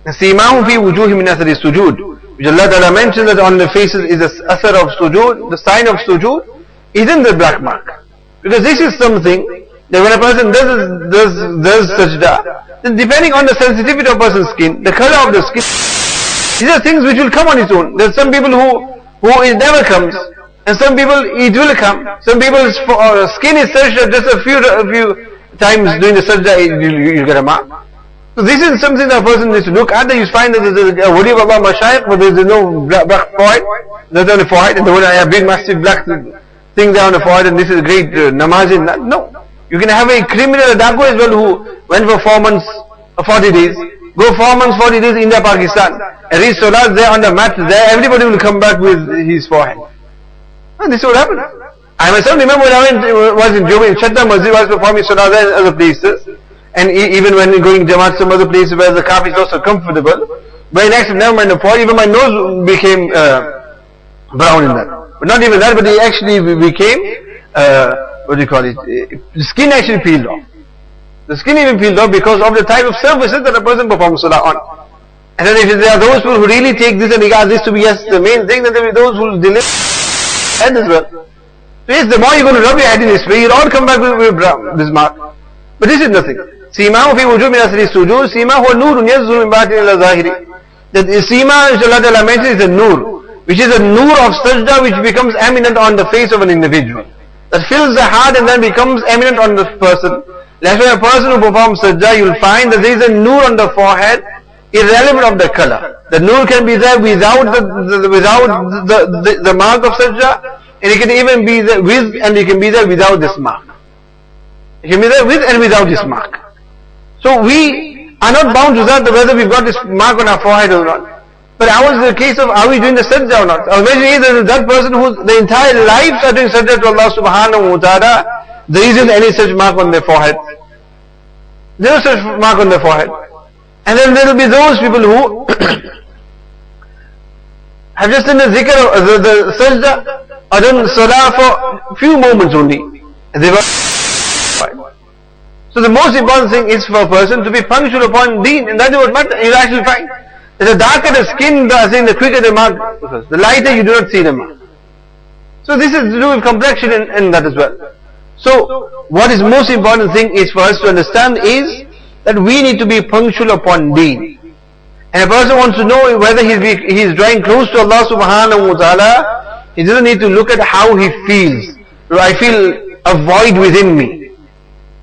Simahum fi wujuhim min athari sujud, which Allah Ta'ala mentioned that on the faces is the athar of sujood, the sign of sujood, isn't the black mark. Because this is something that when a person does sajda, then depending on the sensitivity of a person's skin, the color of the skin, these are things which will come on its own. There are some people who it never comes, and some people it will come. Some people's skin is such that just a few times doing the sajda you get a mark. So this is something that a person needs to look at. You find that there's a wali of Allah mashayikh, but there's no black forehead. There's only forehead, and the one I have big massive black thing there on the forehead, and this is a great namaz in that. No. You can have a criminal, a dago as well, who went for 4 months or 40 days, go 4 months, 40 days, India, Pakistan, and reach Salat there on the mat there, everybody will come back with his forehead. And this is what happened. I myself remember when I was in Juma, in Shatta Masjid, was performing Salat there in other places, and even when going Jamaat some other places where the carpet is not so comfortable, but in actually never mind the point, even my nose became brown in that. But not even that, but it actually became, what do you call it, the skin actually peeled off. The skin even peeled off because of the type of services that a person performs salah on. And then if there are those who really take this and regard this to be yes, the main thing, then there will be those who will deliver head as well. So yes, the more you're going to rub your head in this way, you'll all come back with this mark. But this is nothing. Sima fi wujud min asri sujud, Sima huwa nurun yazzu min batin ila zahiri. That Sima, which Allah Ta'ala mentions, is a nur, which is a nur of sajda which becomes eminent on the face of an individual. That fills the heart and then becomes eminent on the person. That's why a person who performs sajda, you'll find that there is a nur on the forehead, irrelevant of the color. The nur can be there without the mark of sajda, and it can even be there with, and it can be there without this mark. It can be there with and without this mark. So we are not bound to that whether we've got this mark on our forehead or not. But how is the case of, are we doing the sajda or not? Our imagine either that person who the entire lives are doing sajda to Allah subhanahu wa ta'ala, there isn't any such mark on their forehead. There is such mark on their forehead. And then there will be those people who have just done the zikr, the sajda, or done salah for few moments only. And they were so the most important thing is for a person to be punctual upon deen, and that is what matters. You'll actually find that the darker the skin, the quicker the mark, the lighter you do not see the mark. So this is to do with complexion and that as well. So what is most important thing is for us to understand is that we need to be punctual upon deen. And a person wants to know whether he is drawing close to Allah subhanahu wa ta'ala, he doesn't need to look at how he feels. I feel a void within me.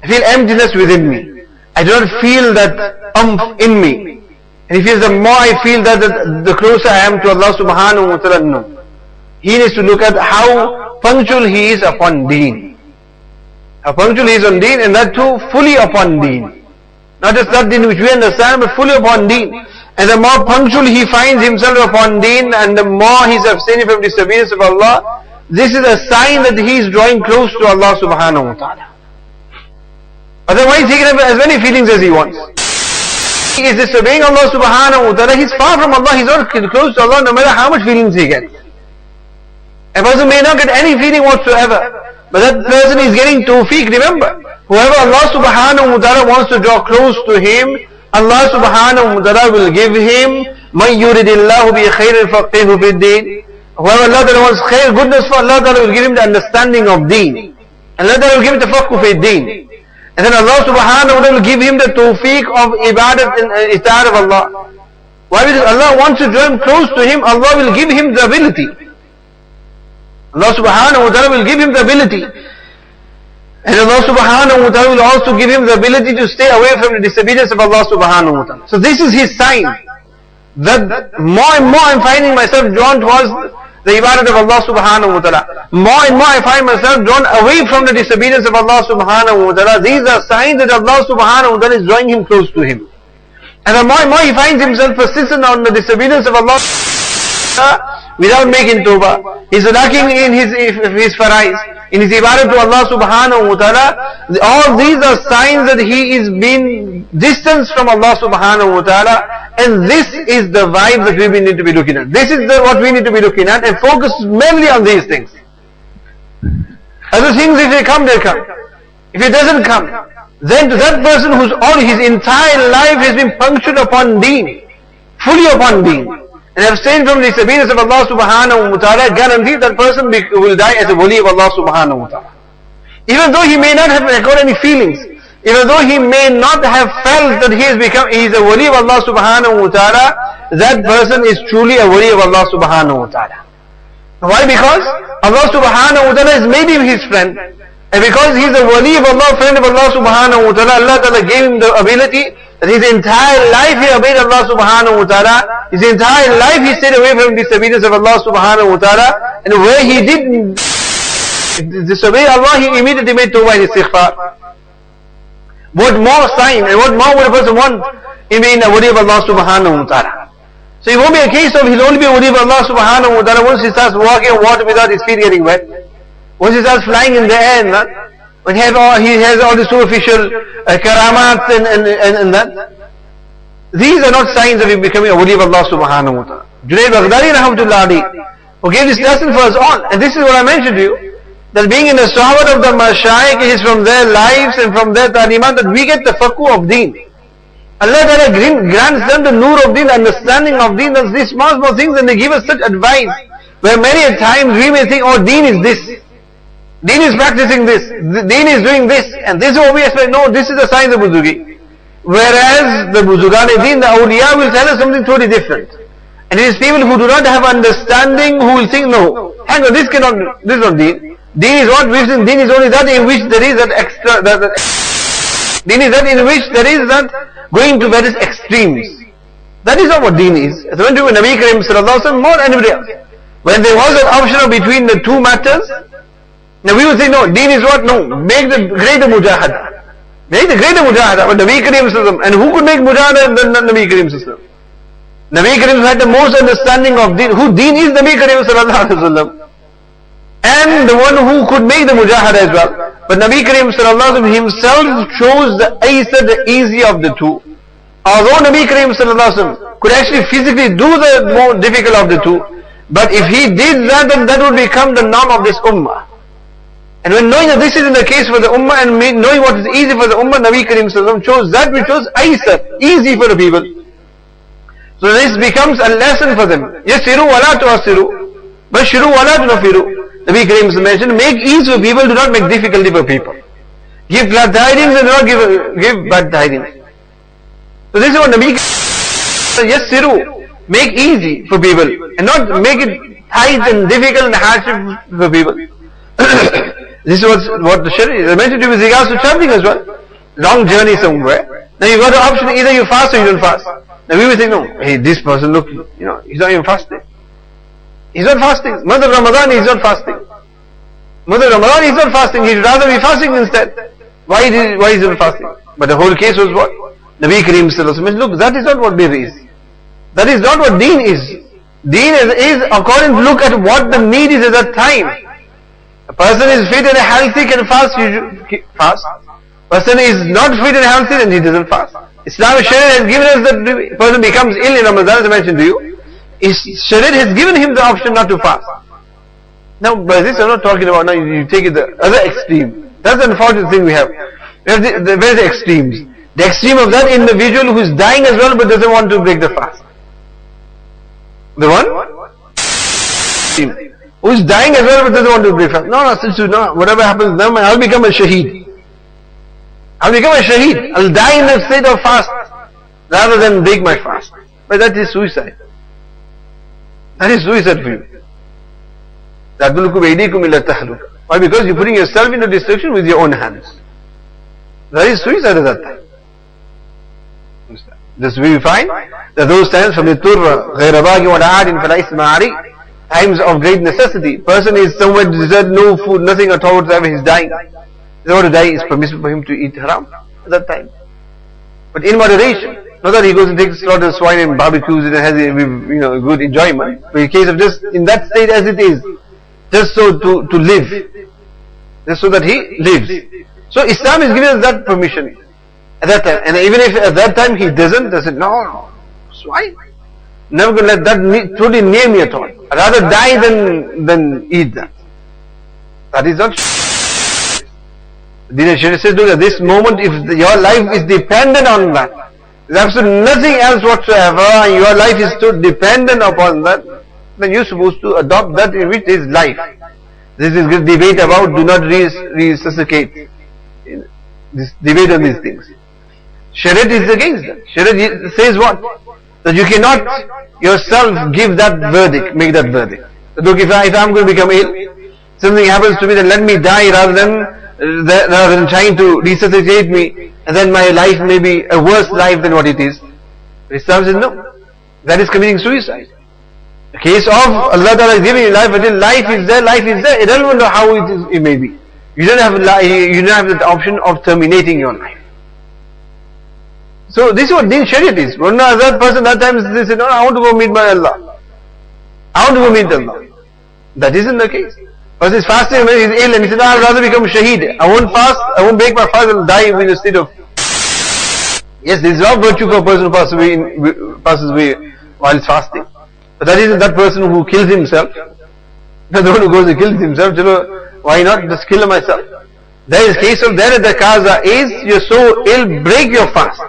I feel emptiness within me. I do not feel that in me. And he feels the more I feel that the closer I am to Allah subhanahu wa ta'ala, no. He needs to look at how punctual he is upon deen. How punctual he is on deen, and that too fully upon deen. Not just that deen which we understand, but fully upon deen. And the more punctual he finds himself upon deen, and the more he is abstaining from disobedience of Allah, this is a sign that he is drawing close to Allah subhanahu wa ta'ala. Otherwise he can have as many feelings as he wants. He is disobeying Allah subhanahu wa ta'ala, he is far from Allah, he is not close to Allah no matter how much feelings he gets. A person may not get any feeling whatsoever, but that person is getting tawfiq. Remember, whoever Allah subhanahu wa ta'ala wants to draw close to him, Allah subhanahu wa ta'ala will give him مَنْ يُرِدِ اللَّهُ بِخَيْرٍ فَقِّهُ فِي الدِّينِ. Whoever Allah ta'ala wants khair, goodness for, Allah ta'ala will give him the understanding of deen. Allah ta'ala will give him the tafaqquh fi deen. And then Allah subhanahu wa ta'ala will give him the tawfiq of ibadat and itaat of Allah. Why? Because Allah wants to draw him close to him, Allah will give him the ability. Allah subhanahu wa ta'ala will give him the ability. And Allah subhanahu wa ta'ala will also give him the ability to stay away from the disobedience of Allah subhanahu wa ta'ala. So this is his sign, that more and more I'm finding myself drawn towards the ibadat of Allah subhanahu wa ta'ala. More and more I find myself drawn away from the disobedience of Allah subhanahu wa ta'ala. These are signs that Allah subhanahu wa ta'ala is drawing him close to him. And the more and more he finds himself persistent on the disobedience of Allah without making tawbah, he's lacking in his farais, in his ibadat to Allah subhanahu wa ta'ala. All these are signs that he is being distanced from Allah subhanahu wa ta'ala. And this is the vibe that we need to be looking at. This is what we need to be looking at, and focus mainly on these things. Other things, if they come, they come. If it doesn't come, then to that person whose all his entire life has been punctured upon deen, fully upon deen, and abstained from the disobedience of Allah subhanahu wa ta'ala, guaranteed that person will die as a wali of Allah subhanahu wa ta'ala. Even though he may not have got any feelings, even though he may not have felt that he is a wali of Allah subhanahu wa ta'ala, that person is truly a wali of Allah subhanahu wa ta'ala. Why? Because Allah subhanahu wa ta'ala has made him his friend. And because he is a wali of Allah, friend of Allah subhanahu wa ta'ala, Allah ta'ala gave him the ability that his entire life he obeyed Allah subhanahu wa ta'ala. His entire life he stayed away from disobedience of Allah subhanahu wa ta'ala. And where he did disobey Allah, he immediately made tawbah and istighfar.
What more sign and what more would a person want in being a wali of Allah subhanahu wa ta'ala? So it won't be a case of he'll only be a wali of Allah subhanahu wa ta'ala once he starts walking on water without his feet getting wet. Once he starts flying in the air, when he has all the superficial karamat and that. These are not signs of him becoming a wali of Allah subhanahu wa ta'ala. Junaid Baghdadi rahmatullah alayhi, who gave this lesson for us all, and this is what I mentioned to you, that being in the sahwat of the mashayikh is from their lives and from their talimat that we get the faqhu of deen. Allah Ta'ala grants them the nur of deen, understanding of deen, that's these small things, and they give us such advice, where many a times we may think, oh, deen is this, deen is practicing this, deen is doing this, and this is what we expect. No, this is the sign of buzugi. Whereas the Buzugane-Deen, the awliya will tell us something totally different. And it is people who do not have understanding who will think, no, hang on, this is not deen. Deen is what? Deen is only that in which there is that extra, deen is that in which there is that going to various extremes. That is not what deen is. As when to Nabi Karim sallallahu alaihi wasallam, more anybody else. When there was an option between the two matters, now we will say, no, deen is what? No, make the greater mujahada. Make the greater mujahada, but Nabi Karim Sallallahu, and who could make mujahada than Nabi Karim Sallallahu? Nabi Karim had the most understanding of deen. Who deen is Nabi Karim Sallallahu, and the one who could make the mujahada as well. But Nabi Karim Sallallahu himself chose the aysar, the easy of the two. Although Nabi Karim Sallallahu could actually physically do the more difficult of the two, but if he did that, then that would become the norm of this ummah. And when knowing that this is in the case for the ummah and knowing what is easy for the ummah, Nabi Karim Sallallahu chose that which was aysar, easy for the people. So this becomes a lesson for them. Yasiru wala tu'asiru, bashiru wala tunafiru. Nabi Karim Sallallahu mentioned, make ease for people, do not make difficulty for people. Give glad tidings and do not give bad tidings. So this is what Nabi Karim Sallallahu Yasiru, make easy for people and not make it tight and difficult and hardship for people. This is what the Sharia is mentioned to with regards to traveling as well. Long journey somewhere. Now you've got the option, either you fast or you don't fast. Now we will think, no, hey, this person, look, he's not even fasting. He's not fasting. Month of Ramadan, he's not fasting. Month of Ramadan, he's not fasting. He'd rather be fasting instead. Why is he not fasting? But the whole case was what? Nabi Karim Sallallahu Alaihi Wasallam, look, that is not what bir is. That is not what deen is. Deen is according to look at what the need is at that time. A person is fit and healthy, can fast, you should fast. Person is not fit and healthy, then he doesn't fast. Islamic Sharia has given us that the person becomes ill in Ramadan, as I mentioned to you. Sharia has given him the option not to fast. Now, by this I'm not talking about, now you take it the other extreme. That's the unfortunate thing we have. We have the very extremes. The extreme of that individual who is dying as well but doesn't want to break the fast. The one? Who is dying as well but doesn't want to break fast. No, whatever happens, I'll become a shaheed. I'll become a shaheed. I'll die in the state of fast rather than break my fast. But that is suicide. That is suicide for you. Why? Because you're putting yourself into destruction with your own hands. That is suicide at that time. This we find that those times from the turra, ghairabagi wa da'adin fala isma times of great necessity. Person is somewhere desert, no food, nothing at all whatsoever, he's dying. If he wants to die, it's permissible for him to eat haram at that time. But in moderation. Not that he goes and takes slaughter swine and barbecues it and has a good enjoyment. But in case of just in that state as it is, just so to live. Just so that he lives. So Islam is giving us that permission at that time. And even if at that time he doesn't, they said, no, swine. Never going to let that truly near me at all. I'd rather die than eat that. That is not Deen Sharia says, look, at this moment, if your life is dependent on that, there's absolutely nothing else whatsoever, and your life is still dependent upon that, then you're supposed to adopt that in which is life. This is a debate about do not resuscitate. This debate on these things. Sharia is against that. Sharia says what? That you cannot yourself give that verdict, make that verdict. That look, if I'm going to become ill, something happens to me, then let me die rather than trying to resuscitate me, and then my life may be a worse life than what it is. Islam says no. That is committing suicide. The case of Allah Ta'ala is giving you life, until life is there, it doesn't matter how it may be. You don't have the option of terminating your life. So this is what Deen Shariat is. One other person that time they say, no, I want to go meet my Allah. I want to go meet Allah. That isn't the case. Because he's fasting and he's ill and he said, no, I'd rather become shaheed. I won't fast, I won't break my fast, I will die in the state of... Yes, this is not virtue for a person who passes away while he's fasting. But that isn't that person who kills himself. Not the one who goes and kills himself. Why not just kill myself? There is case of there at the kaza is, you're so ill, break your fast.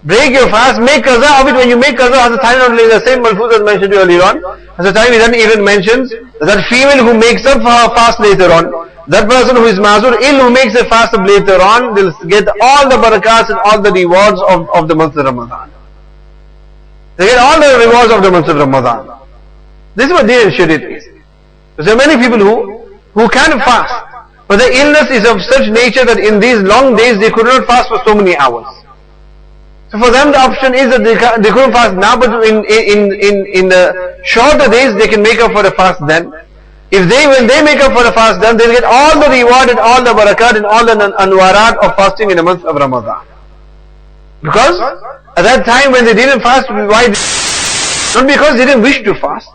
Break your fast, make qaza of it. When you make qaza, Hazrat Thain, the same malfuz as mentioned earlier on, Hazrat Thain even mentions that female who makes up for her fast later on, that person who is mazur, ill, who makes a fast up later on, they'll get all the barakats and all the rewards of the month of Ramadan. They get all the rewards of the month of Ramadan. This is what Deen and Shariat is. There are many people who can fast, but the illness is of such nature that in these long days they could not fast for so many hours. So for them the option is that they couldn't fast now, but in the shorter days they can make up for the fast then. When they make up for the fast then, they'll get all the reward and all the barakat and all the anwarat of fasting in the month of Ramadan. Because at that time when they didn't fast, why? Not because they didn't wish to fast.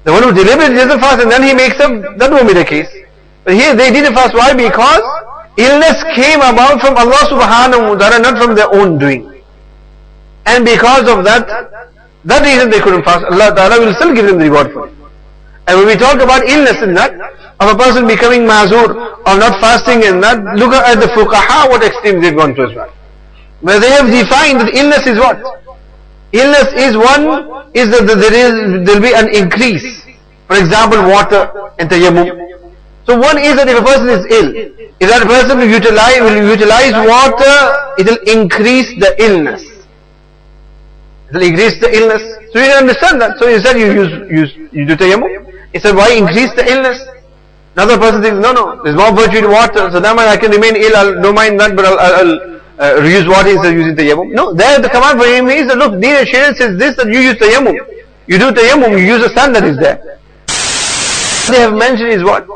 The one who deliberately doesn't fast and then he makes up, that won't be the case. But here they didn't fast. Why? Because illness came about from Allah subhanahu wa ta'ala, not from their own doing. And because of that reason they couldn't fast. Allah ta'ala will still give them the reward for it. And when we talk about illness in that, of a person becoming mazur, of not fasting in that, look at the fuqaha, what extremes they've gone to as well. Where they have defined that illness is what? Illness is that there will be an increase. For example, water and tayammum. So one is that if a person is ill, if that person will utilize water, it will increase the illness. It will increase the illness. So you understand that. So you said you do tayammum. He said, why increase the illness? Another person thinks, no, there's more virtue in water, so that I can remain ill, I don't mind that, but I'll reuse water instead of using tayammum. No, there the command for him is that look, Deen and Shariat says this, that you use tayammum. You do tayammum, you use the sand that is there. They have mentioned is what?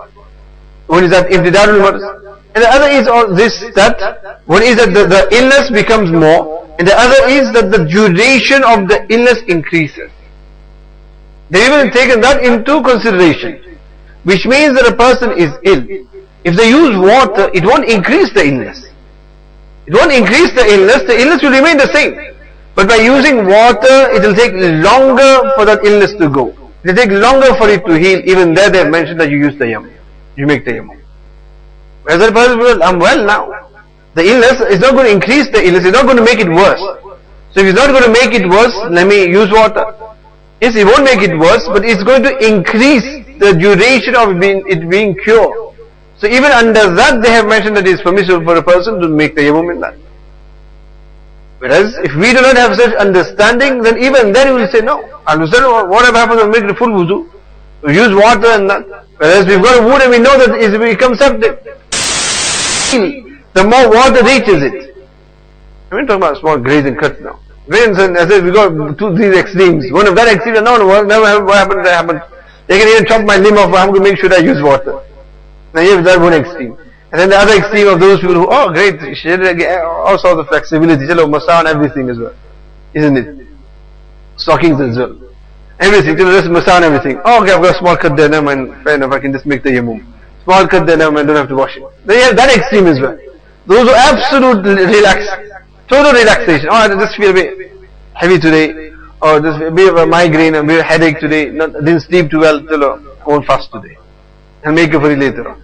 One is that imtidadul maras, and the other is that one is that the illness becomes more, and the other is that the duration of the illness increases. They have even taken that into consideration, which means that a person is ill. If they use water, it won't increase the illness. It won't increase the illness will remain the same. But by using water, it will take longer for that illness to go. It will take longer for it to heal. Even there they have mentioned that you use tayammum. You make tayammum. Whereas the person will, I'm well now. The illness is not going to increase the illness, it's not going to make it worse. So if it's not going to make it worse, let me use water. Yes, it won't make it worse, but it's going to increase the duration of it being cured. So even under that they have mentioned that it is permissible for a person to make tayammum in that. Whereas if we do not have such understanding, then even then we will say no. Understand what happens when we make the full wuzu? We use water and that. Whereas we've got a wood and we know that it becomes septic. The more water reaches it. I mean talking about small grazing cuts now. Grains and I said we got these extremes. One of that extreme, no, what happened? They can even chop my limb off, I'm going to make sure I use water. Now you have that one extreme. And then the other extreme of those people who, oh great, all sorts of flexibility, masa and everything as well. Isn't it? Stockings as well. Everything, just masa and everything. Oh okay, I've got a small cut there, never mind, fair enough, I can just make the tayammum. Small cut there, never mind, don't have to wash it. Then you have that extreme as well. Those who absolutely relax, total relaxation. Oh I just feel a bit heavy today, or just a bit of a migraine, a bit of a headache today, didn't sleep too well, I won't fast today. And make up for it later on.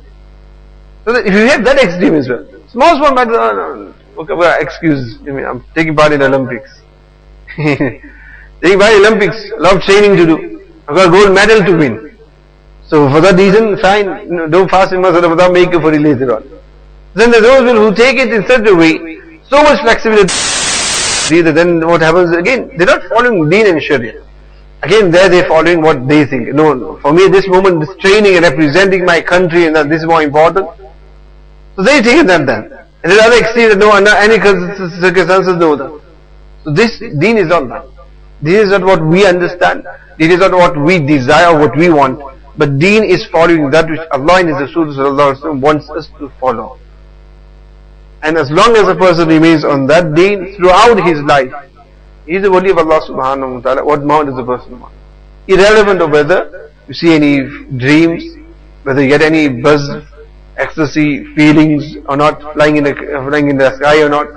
So that if you have that extreme as well, small matter, okay, excuse me, I'm taking part in the Olympics. Taking part in the Olympics, a lot of training to do. I've got a gold medal to win. So for that reason, fine, don't fast in Masala without make up for it later on. Then there are those who take it in such a way, so much flexibility, that then what happens again, they're not following Deen and Shariat. Again, there they're following what they think. No, for me at this moment, this training and representing my country and that this is more important. So they take it that then. And the other extreme, no, under any circumstances, no. That. So this Deen is not that. This is not what we understand. This is not what we desire or what we want. But Deen is following that which Allah and His Rasul wants us to follow. And And as long as a person remains on that deen throughout his life, he is a wali of Allah subhanahu wa ta'ala. What mount is the person on? Irrelevant of whether you see any dreams, whether you get any buzz, ecstasy, feelings or not, flying in the sky or not.